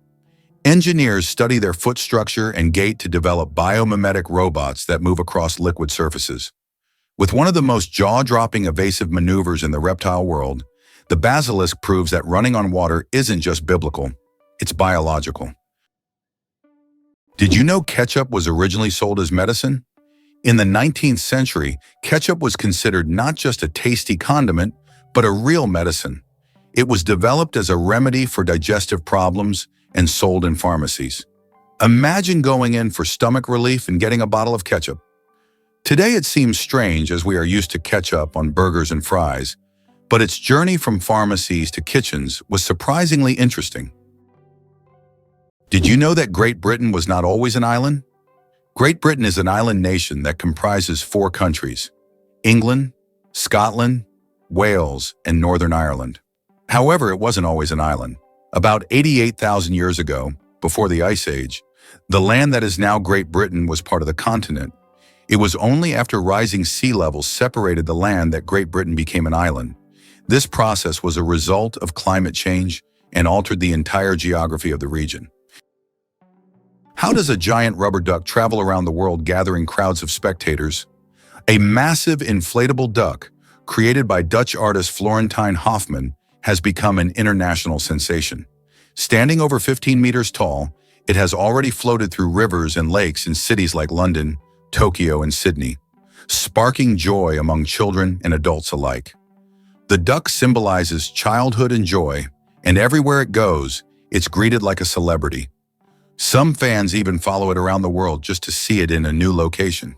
Engineers study their foot structure and gait to develop biomimetic robots that move across liquid surfaces. With one of the most jaw-dropping evasive maneuvers in the reptile world, the basilisk proves that running on water isn't just biblical, it's biological. Did you know ketchup was originally sold as medicine? In the 19th century, ketchup was considered not just a tasty condiment, but a real medicine. It was developed as a remedy for digestive problems and sold in pharmacies. Imagine going in for stomach relief and getting a bottle of ketchup. Today it seems strange as we are used to ketchup on burgers and fries, but its journey from pharmacies to kitchens was surprisingly interesting. Did you know that Great Britain was not always an island? Great Britain is an island nation that comprises 4 countries: England, Scotland, Wales, and Northern Ireland. However, it wasn't always an island. About 88,000 years ago, before the Ice Age, the land that is now Great Britain was part of the continent. It was only after rising sea levels separated the land that Great Britain became an island. This process was a result of climate change and altered the entire geography of the region. How does a giant rubber duck travel around the world gathering crowds of spectators? A massive inflatable duck, created by Dutch artist Florentine Hofmann, has become an international sensation. Standing over 15 meters tall, it has already floated through rivers and lakes in cities like London, Tokyo, and Sydney, sparking joy among children and adults alike. The duck symbolizes childhood and joy, and everywhere it goes, it's greeted like a celebrity. Some fans even follow it around the world just to see it in a new location.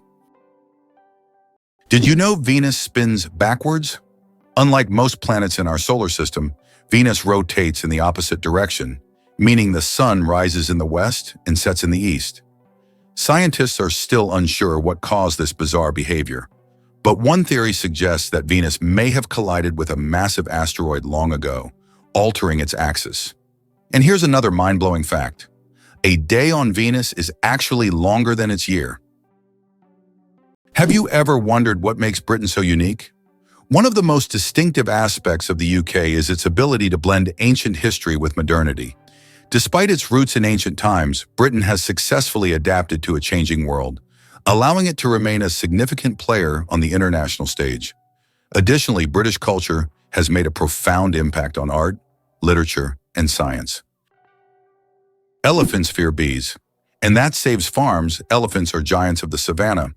Did you know Venus spins backwards? Unlike most planets in our solar system, Venus rotates in the opposite direction, meaning the sun rises in the west and sets in the east. Scientists are still unsure what caused this bizarre behavior, but one theory suggests that Venus may have collided with a massive asteroid long ago, altering its axis. And here's another mind-blowing fact. A day on Venus is actually longer than its year. Have you ever wondered what makes Britain so unique? One of the most distinctive aspects of the UK is its ability to blend ancient history with modernity. Despite its roots in ancient times, Britain has successfully adapted to a changing world, allowing it to remain a significant player on the international stage. Additionally, British culture has made a profound impact on art, literature, and science. Elephants fear bees, and that saves farms. Elephants are giants of the savannah,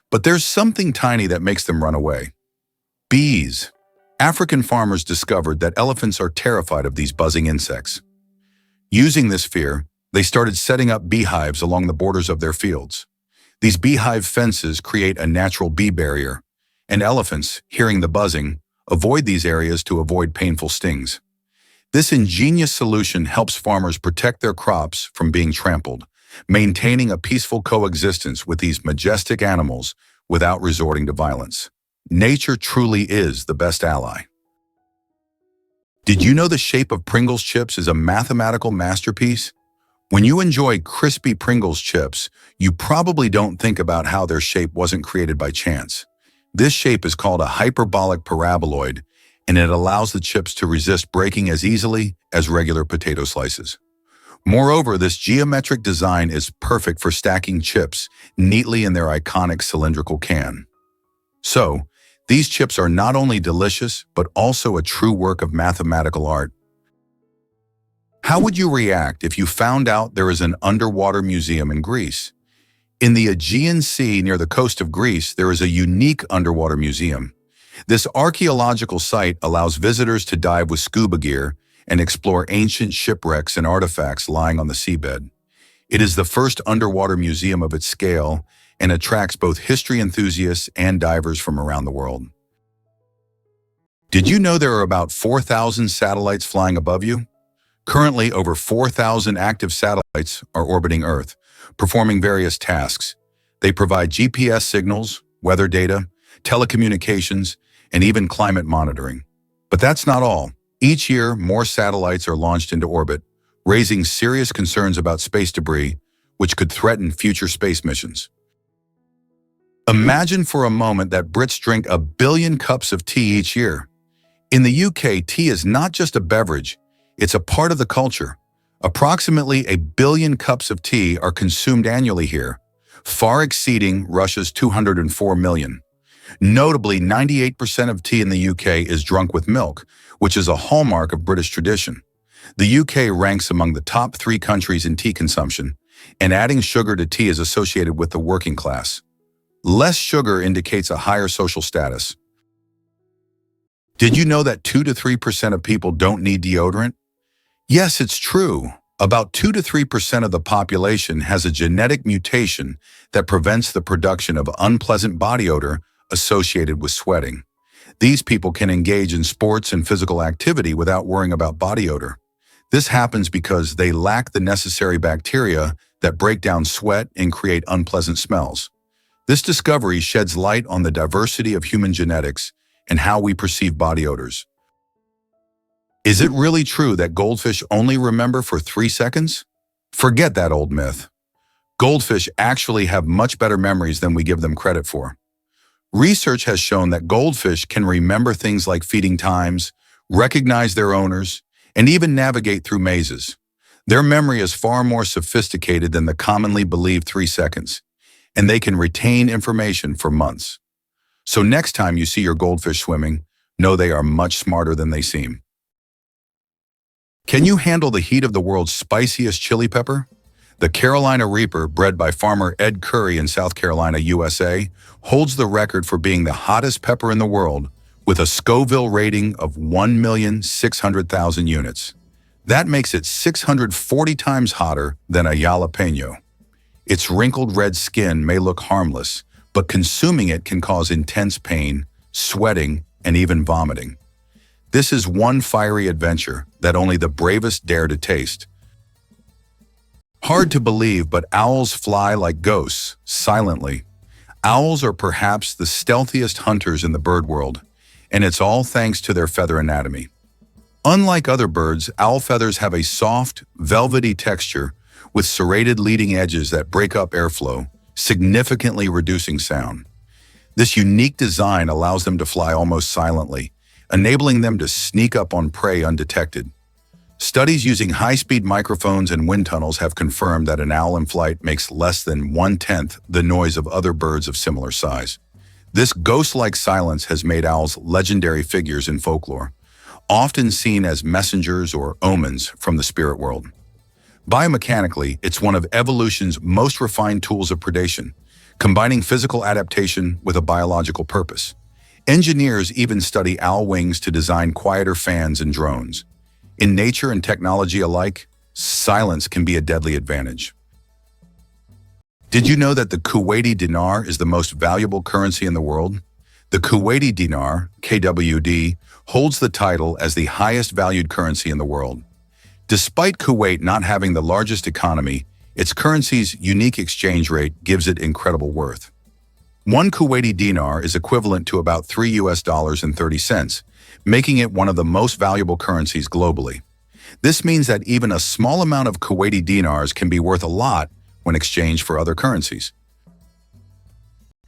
but there's something tiny that makes them run away. Bees. African farmers discovered that elephants are terrified of these buzzing insects. Using this fear, they started setting up beehives along the borders of their fields. These beehive fences create a natural bee barrier, and elephants, hearing the buzzing, avoid these areas to avoid painful stings. This ingenious solution helps farmers protect their crops from being trampled, maintaining a peaceful coexistence with these majestic animals without resorting to violence. Nature truly is the best ally. Did you know the shape of Pringles chips is a mathematical masterpiece? When you enjoy crispy Pringles chips, you probably don't think about how their shape wasn't created by chance. This shape is called a hyperbolic paraboloid, and it allows the chips to resist breaking as easily as regular potato slices. Moreover, this geometric design is perfect for stacking chips neatly in their iconic cylindrical can. So, these chips are not only delicious, but also a true work of mathematical art. How would you react if you found out there is an underwater museum in Greece? In the Aegean Sea near the coast of Greece, there is a unique underwater museum. This archaeological site allows visitors to dive with scuba gear and explore ancient shipwrecks and artifacts lying on the seabed. It is the first underwater museum of its scale and attracts both history enthusiasts and divers from around the world. Did you know there are about 4,000 satellites flying above you? Currently, over 4,000 active satellites are orbiting Earth, performing various tasks. They provide GPS signals, weather data, telecommunications, and even climate monitoring. But that's not all. Each year, more satellites are launched into orbit, raising serious concerns about space debris, which could threaten future space missions. Imagine for a moment that Brits drink 1 billion cups of tea each year. In the UK, tea is not just a beverage, it's a part of the culture. Approximately 1 billion cups of tea are consumed annually here, far exceeding Russia's 204 million. Notably, 98% of tea in the UK is drunk with milk, which is a hallmark of British tradition. The UK ranks among the top 3 countries in tea consumption, and adding sugar to tea is associated with the working class. Less sugar indicates a higher social status. Did you know that 2 to 3% of people don't need deodorant? Yes, it's true. About 2 to 3% of the population has a genetic mutation that prevents the production of unpleasant body odor associated with sweating. These people can engage in sports and physical activity without worrying about body odor. This happens because they lack the necessary bacteria that break down sweat and create unpleasant smells. This discovery sheds light on the diversity of human genetics and how we perceive body odors. Is it really true that goldfish only remember for 3 seconds? Forget that old myth. Goldfish actually have much better memories than we give them credit for. Research has shown that goldfish can remember things like feeding times, recognize their owners, and even navigate through mazes. Their memory is far more sophisticated than the commonly believed 3 seconds, and they can retain information for months. So next time you see your goldfish swimming, know they are much smarter than they seem. Can you handle the heat of the world's spiciest chili pepper? The Carolina Reaper, bred by farmer Ed Curry in South Carolina, USA, holds the record for being the hottest pepper in the world with a Scoville rating of 1,600,000 units. That makes it 640 times hotter than a jalapeno. Its wrinkled red skin may look harmless, but consuming it can cause intense pain, sweating, and even vomiting. This is one fiery adventure that only the bravest dare to taste. Hard to believe, but owls fly like ghosts, silently. Owls are perhaps the stealthiest hunters in the bird world, and it's all thanks to their feather anatomy. Unlike other birds, owl feathers have a soft, velvety texture with serrated leading edges that break up airflow, significantly reducing sound. This unique design allows them to fly almost silently, enabling them to sneak up on prey undetected. Studies using high-speed microphones and wind tunnels have confirmed that an owl in flight makes less than 1/10 the noise of other birds of similar size. This ghost-like silence has made owls legendary figures in folklore, often seen as messengers or omens from the spirit world. Biomechanically, it's one of evolution's most refined tools of predation, combining physical adaptation with a biological purpose. Engineers even study owl wings to design quieter fans and drones. In nature and technology alike, silence can be a deadly advantage. Did you know that the Kuwaiti dinar is the most valuable currency in the world? The Kuwaiti dinar, KWD, holds the title as the highest valued currency in the world. Despite Kuwait not having the largest economy, its currency's unique exchange rate gives it incredible worth. One Kuwaiti dinar is equivalent to about $3.30, making it one of the most valuable currencies globally. This means that even a small amount of Kuwaiti dinars can be worth a lot when exchanged for other currencies.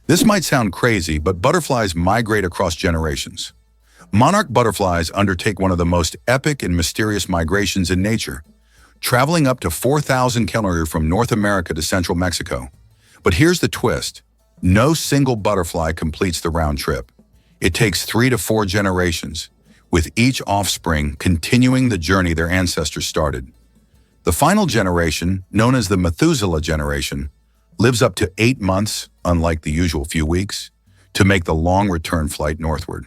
This might sound crazy, but butterflies migrate across generations. Monarch butterflies undertake one of the most epic and mysterious migrations in nature, traveling up to 4,000 kilometers from North America to central Mexico. But here's the twist. No single butterfly completes the round trip. It takes 3 to 4 generations, with each offspring continuing the journey their ancestors started. The final generation, known as the Methuselah generation, lives up to 8 months, unlike the usual few weeks, to make the long return flight northward.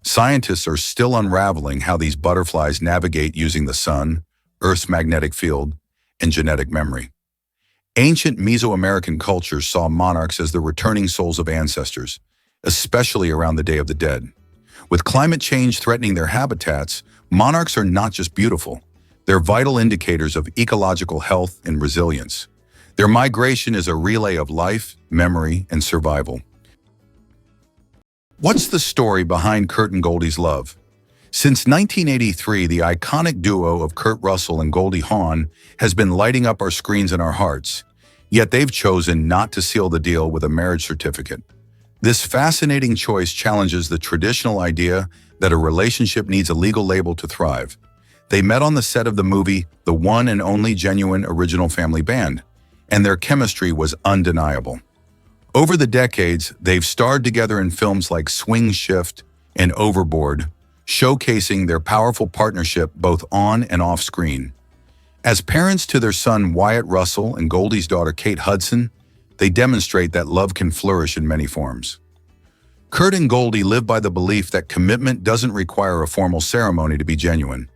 Scientists are still unraveling how these butterflies navigate using the sun, Earth's magnetic field, and genetic memory. Ancient Mesoamerican cultures saw monarchs as the returning souls of ancestors, especially around the Day of the Dead. With climate change threatening their habitats, monarchs are not just beautiful. They're vital indicators of ecological health and resilience. Their migration is a relay of life, memory, and survival. What's the story behind Kurt and Goldie's love? Since 1983, the iconic duo of Kurt Russell and Goldie Hawn has been lighting up our screens and our hearts, yet they've chosen not to seal the deal with a marriage certificate. This fascinating choice challenges the traditional idea that a relationship needs a legal label to thrive. They met on the set of the movie The One and Only Genuine Original Family Band, and their chemistry was undeniable. Over the decades, they've starred together in films like Swing Shift and Overboard, showcasing their powerful partnership both on and off screen. As parents to their son Wyatt Russell and Goldie's daughter Kate Hudson, they demonstrate that love can flourish in many forms. Kurt and Goldie live by the belief that commitment doesn't require a formal ceremony to be genuine.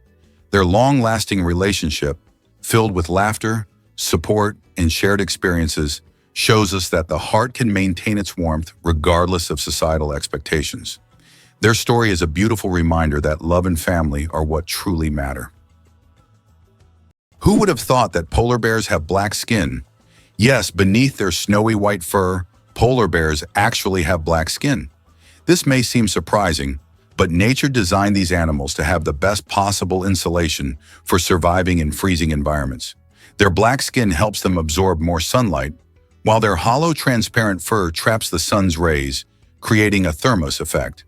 Their long-lasting relationship, filled with laughter, support, and shared experiences, shows us that the heart can maintain its warmth regardless of societal expectations. Their story is a beautiful reminder that love and family are what truly matter. Who would have thought that polar bears have black skin? Yes, beneath their snowy white fur, polar bears actually have black skin. This may seem surprising, but nature designed these animals to have the best possible insulation for surviving in freezing environments. Their black skin helps them absorb more sunlight, while their hollow, transparent fur traps the sun's rays, creating a thermos effect.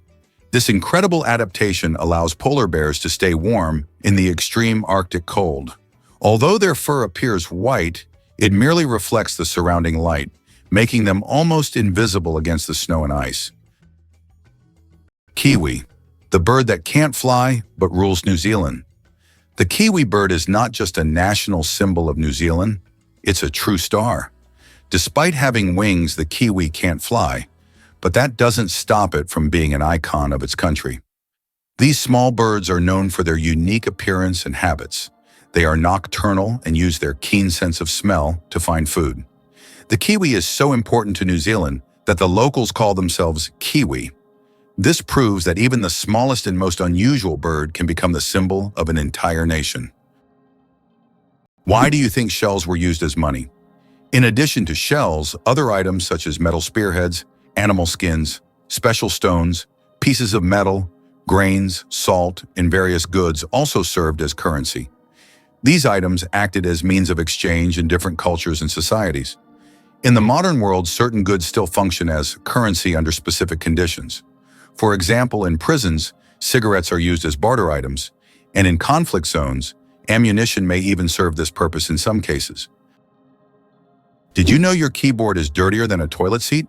This incredible adaptation allows polar bears to stay warm in the extreme Arctic cold. Although their fur appears white, it merely reflects the surrounding light, making them almost invisible against the snow and ice. Kiwi, the bird that can't fly but rules New Zealand. The kiwi bird is not just a national symbol of New Zealand, it's a true star. Despite having wings, the kiwi can't fly, but that doesn't stop it from being an icon of its country. These small birds are known for their unique appearance and habits. They are nocturnal and use their keen sense of smell to find food. The kiwi is so important to New Zealand that the locals call themselves Kiwi. This proves that even the smallest and most unusual bird can become the symbol of an entire nation. Why do you think shells were used as money? In addition to shells, other items such as metal spearheads, animal skins, special stones, pieces of metal, grains, salt, and various goods also served as currency. These items acted as means of exchange in different cultures and societies. In the modern world, certain goods still function as currency under specific conditions. For example, in prisons, cigarettes are used as barter items, and in conflict zones, ammunition may even serve this purpose in some cases. Did you know your keyboard is dirtier than a toilet seat?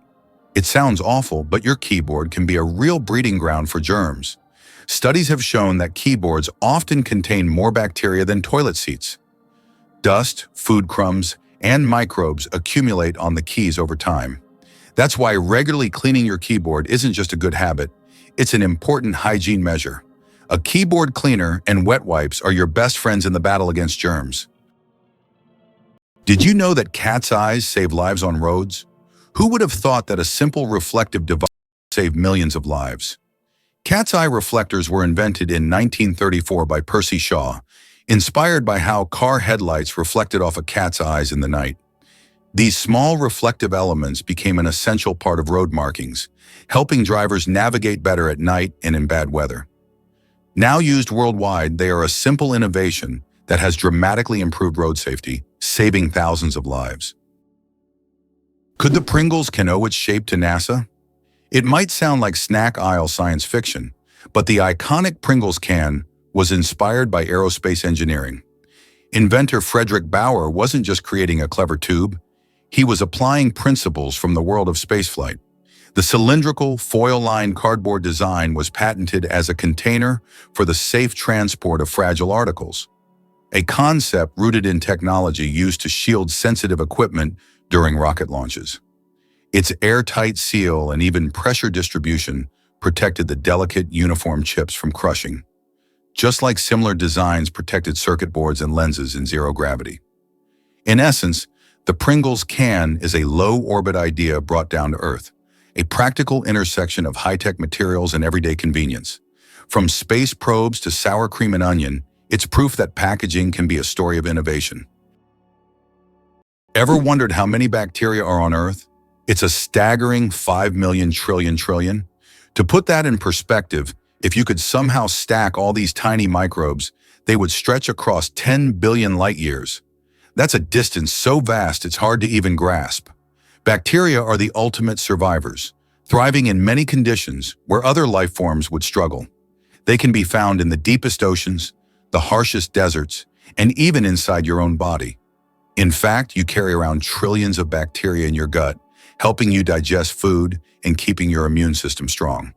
It sounds awful, but your keyboard can be a real breeding ground for germs. Studies have shown that keyboards often contain more bacteria than toilet seats. Dust, food crumbs, and microbes accumulate on the keys over time. That's why regularly cleaning your keyboard isn't just a good habit, it's an important hygiene measure. A keyboard cleaner and wet wipes are your best friends in the battle against germs. Did you know that cat's eyes save lives on roads? Who would have thought that a simple reflective device would save millions of lives? Cat's eye reflectors were invented in 1934 by Percy Shaw, inspired by how car headlights reflected off a cat's eyes in the night. These small reflective elements became an essential part of road markings, helping drivers navigate better at night and in bad weather. Now used worldwide, they are a simple innovation that has dramatically improved road safety, saving thousands of lives. Could the Pringles can owe its shape to NASA? It might sound like snack aisle science fiction, but the iconic Pringles can was inspired by aerospace engineering. Inventor Frederick Bauer wasn't just creating a clever tube, he was applying principles from the world of spaceflight. The cylindrical, foil-lined cardboard design was patented as a container for the safe transport of fragile articles, a concept rooted in technology used to shield sensitive equipment during rocket launches. Its airtight seal and even pressure distribution protected the delicate, uniform chips from crushing, just like similar designs protected circuit boards and lenses in zero gravity. In essence, the Pringles can is a low-orbit idea brought down to Earth, a practical intersection of high-tech materials and everyday convenience. From space probes to sour cream and onion, it's proof that packaging can be a story of innovation. Ever wondered how many bacteria are on Earth? It's a staggering 5 million trillion. To put that in perspective, if you could somehow stack all these tiny microbes, they would stretch across 10 billion light years. That's a distance so vast it's hard to even grasp. Bacteria are the ultimate survivors, thriving in many conditions where other life forms would struggle. They can be found in the deepest oceans, the harshest deserts, and even inside your own body. In fact, you carry around trillions of bacteria in your gut, helping you digest food and keeping your immune system strong.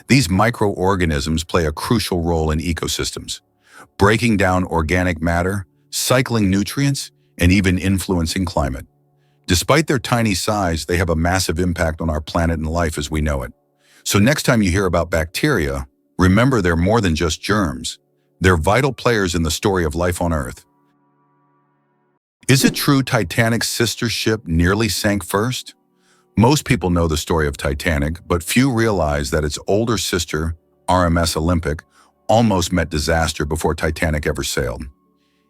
These microorganisms play a crucial role in ecosystems, breaking down organic matter, cycling nutrients, and even influencing climate. Despite their tiny size, they have a massive impact on our planet and life as we know it. So next time you hear about bacteria, remember they're more than just germs. They're vital players in the story of life on Earth. Is it true Titanic's sister ship nearly sank first? Most people know the story of Titanic, but few realize that its older sister, RMS Olympic, almost met disaster before Titanic ever sailed.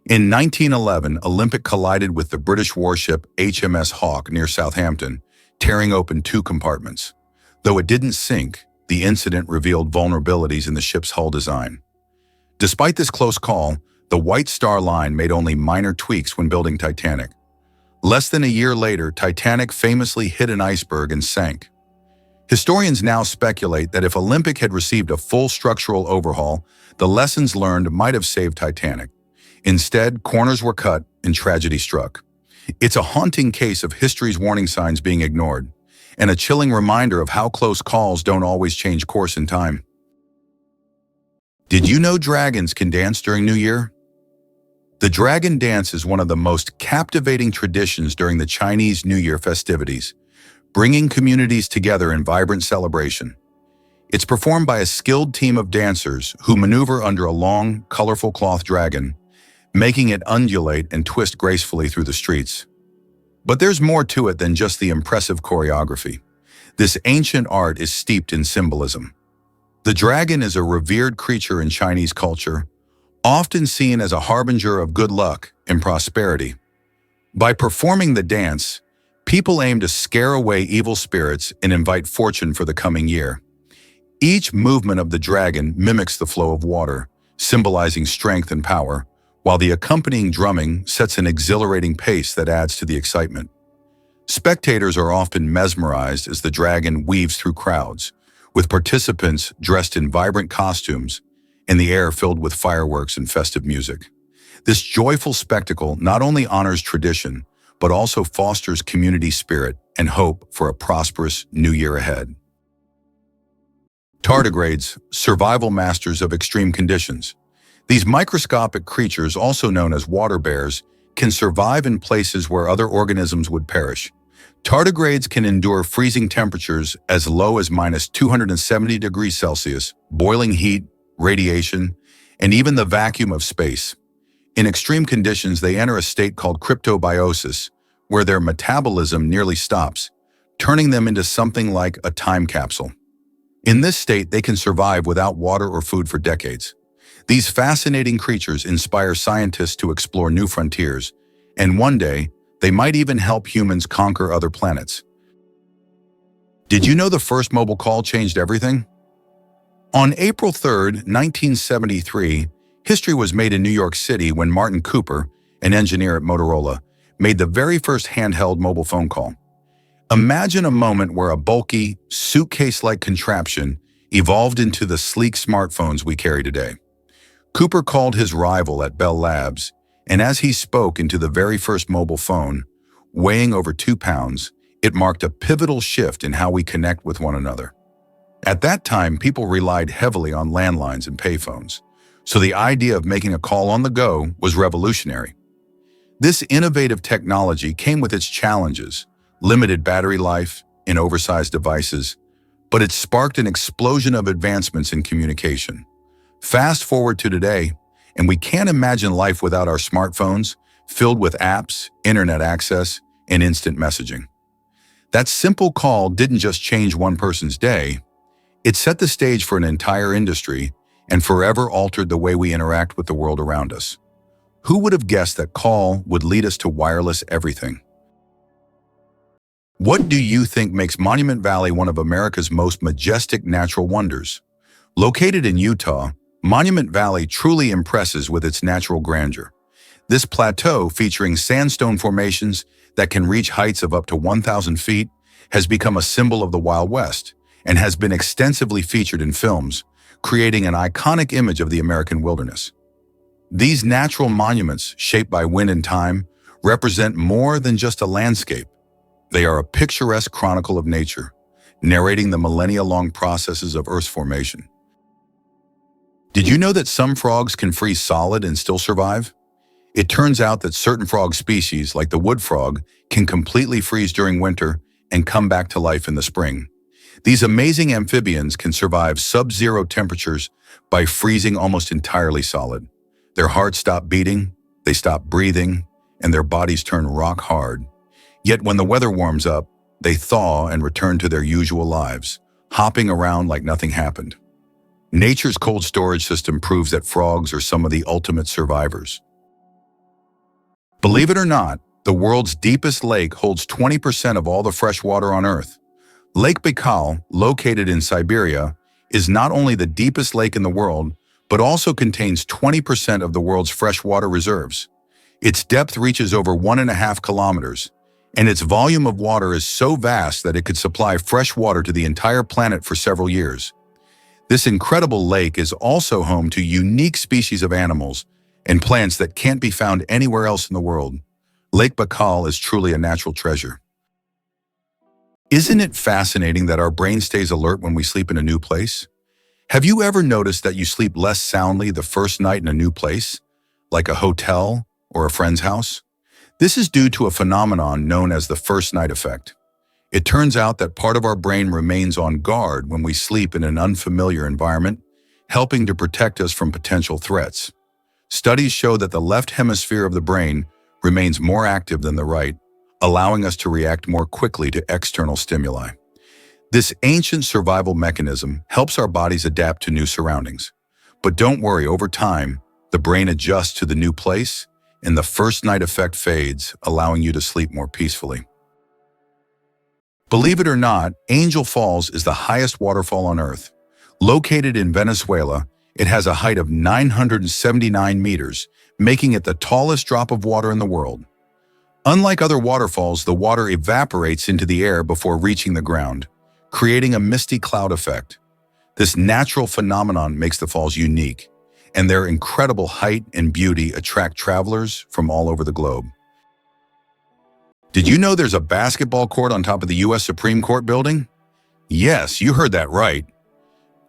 In 1911, Olympic collided with the British warship HMS Hawke near Southampton, tearing open 2 compartments. Though it didn't sink, the incident revealed vulnerabilities in the ship's hull design. Despite this close call, the White Star Line made only minor tweaks when building Titanic. Less than a year later, Titanic famously hit an iceberg and sank. Historians now speculate that if Olympic had received a full structural overhaul, the lessons learned might have saved Titanic. Instead, corners were cut and tragedy struck. It's a haunting case of history's warning signs being ignored, and a chilling reminder of how close calls don't always change course in time. Did you know dragons can dance during New Year? The dragon dance is one of the most captivating traditions during the Chinese New Year festivities, bringing communities together in vibrant celebration. It's performed by a skilled team of dancers who maneuver under a long, colorful cloth dragon, making it undulate and twist gracefully through the streets. But there's more to it than just the impressive choreography. This ancient art is steeped in symbolism. The dragon is a revered creature in Chinese culture, often seen as a harbinger of good luck and prosperity. By performing the dance, people aim to scare away evil spirits and invite fortune for the coming year. Each movement of the dragon mimics the flow of water, symbolizing strength and power, while the accompanying drumming sets an exhilarating pace that adds to the excitement. Spectators are often mesmerized as the dragon weaves through crowds, with participants dressed in vibrant costumes and the air filled with fireworks and festive music. This joyful spectacle not only honors tradition, but also fosters community spirit and hope for a prosperous new year ahead. Tardigrades, survival masters of extreme conditions. These microscopic creatures, also known as water bears, can survive in places where other organisms would perish. Tardigrades can endure freezing temperatures as low as -270 degrees Celsius, boiling heat, radiation, and even the vacuum of space. In extreme conditions, they enter a state called cryptobiosis, where their metabolism nearly stops, turning them into something like a time capsule. In this state, they can survive without water or food for decades. These fascinating creatures inspire scientists to explore new frontiers, and one day, they might even help humans conquer other planets. Did you know the first mobile call changed everything? On April 3, 1973, history was made in New York City when Martin Cooper, an engineer at Motorola, made the very first handheld mobile phone call. Imagine a moment where a bulky, suitcase-like contraption evolved into the sleek smartphones we carry today. Cooper called his rival at Bell Labs, and as he spoke into the very first mobile phone, weighing over 2 pounds, it marked a pivotal shift in how we connect with one another. At that time, people relied heavily on landlines and payphones, so the idea of making a call on the go was revolutionary. This innovative technology came with its challenges, limited battery life and oversized devices, but it sparked an explosion of advancements in communication. Fast forward to today, and we can't imagine life without our smartphones, filled with apps, internet access, and instant messaging. That simple call didn't just change one person's day, it set the stage for an entire industry and forever altered the way we interact with the world around us. Who would have guessed that call would lead us to wireless everything? What do you think makes Monument Valley one of America's most majestic natural wonders? Located in Utah, Monument Valley truly impresses with its natural grandeur. This plateau, featuring sandstone formations that can reach heights of up to 1,000 feet, has become a symbol of the Wild West and has been extensively featured in films, creating an iconic image of the American wilderness. These natural monuments, shaped by wind and time, represent more than just a landscape. They are a picturesque chronicle of nature, narrating the millennia-long processes of Earth's formation. Did you know that some frogs can freeze solid and still survive? It turns out that certain frog species, like the wood frog, can completely freeze during winter and come back to life in the spring. These amazing amphibians can survive sub-zero temperatures by freezing almost entirely solid. Their hearts stop beating, they stop breathing, and their bodies turn rock hard. Yet when the weather warms up, they thaw and return to their usual lives, hopping around like nothing happened. Nature's cold storage system proves that frogs are some of the ultimate survivors. Believe it or not, the world's deepest lake holds 20% of all the fresh water on Earth. Lake Baikal, located in Siberia, is not only the deepest lake in the world, but also contains 20% of the world's freshwater reserves. Its depth reaches over 1.5 kilometers, and its volume of water is so vast that it could supply fresh water to the entire planet for several years. This incredible lake is also home to unique species of animals and plants that can't be found anywhere else in the world. Lake Baikal is truly a natural treasure. Isn't it fascinating that our brain stays alert when we sleep in a new place? Have you ever noticed that you sleep less soundly the first night in a new place, like a hotel or a friend's house? This is due to a phenomenon known as the first night effect. It turns out that part of our brain remains on guard when we sleep in an unfamiliar environment, helping to protect us from potential threats. Studies show that the left hemisphere of the brain remains more active than the right, allowing us to react more quickly to external stimuli. This ancient survival mechanism helps our bodies adapt to new surroundings. But don't worry, over time, the brain adjusts to the new place, and the first night effect fades, allowing you to sleep more peacefully. Believe it or not, Angel Falls is the highest waterfall on Earth. Located in Venezuela, it has a height of 979 meters, making it the tallest drop of water in the world. Unlike other waterfalls, the water evaporates into the air before reaching the ground, creating a misty cloud effect. This natural phenomenon makes the falls unique, and their incredible height and beauty attract travelers from all over the globe. Did you know there's a basketball court on top of the U.S. Supreme Court building? Yes, you heard that right.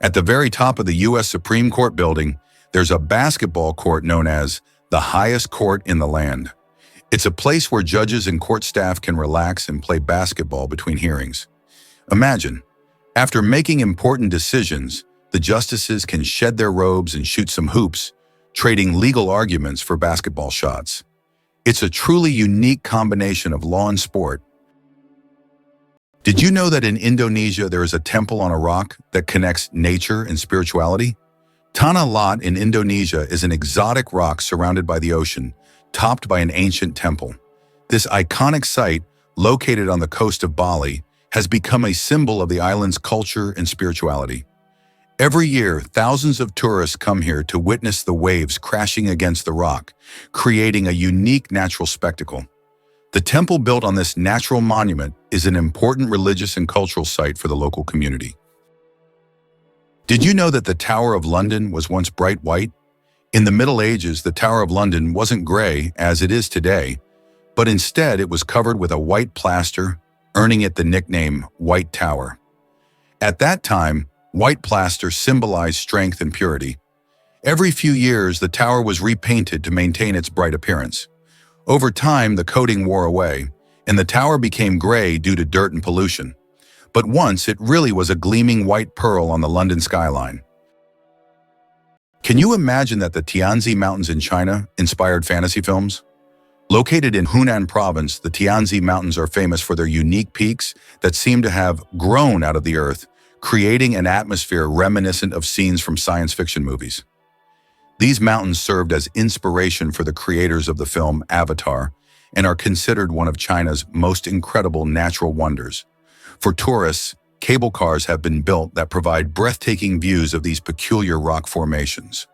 At the very top of the U.S. Supreme Court building, there's a basketball court known as the highest court in the land. It's a place where judges and court staff can relax and play basketball between hearings. Imagine, after making important decisions, the justices can shed their robes and shoot some hoops, trading legal arguments for basketball shots. It's a truly unique combination of law and sport. Did you know that in Indonesia there is a temple on a rock that connects nature and spirituality? Tanah Lot in Indonesia is an exotic rock surrounded by the ocean, topped by an ancient temple. This iconic site, located on the coast of Bali, has become a symbol of the island's culture and spirituality. Every year, thousands of tourists come here to witness the waves crashing against the rock, creating a unique natural spectacle. The temple built on this natural monument is an important religious and cultural site for the local community. Did you know that the Tower of London was once bright white? In the Middle Ages, the Tower of London wasn't gray as it is today, but instead it was covered with a white plaster, earning it the nickname White Tower. At that time, white plaster symbolized strength and purity. Every few years, the tower was repainted to maintain its bright appearance. Over time, the coating wore away, and the tower became gray due to dirt and pollution. But once, it really was a gleaming white pearl on the London skyline. Can you imagine that the Tianzi Mountains in China inspired fantasy films? Located in Hunan province, the Tianzi Mountains are famous for their unique peaks that seem to have grown out of the earth, creating an atmosphere reminiscent of scenes from science fiction movies. These mountains served as inspiration for the creators of the film Avatar and are considered one of China's most incredible natural wonders. For tourists, cable cars have been built that provide breathtaking views of these peculiar rock formations.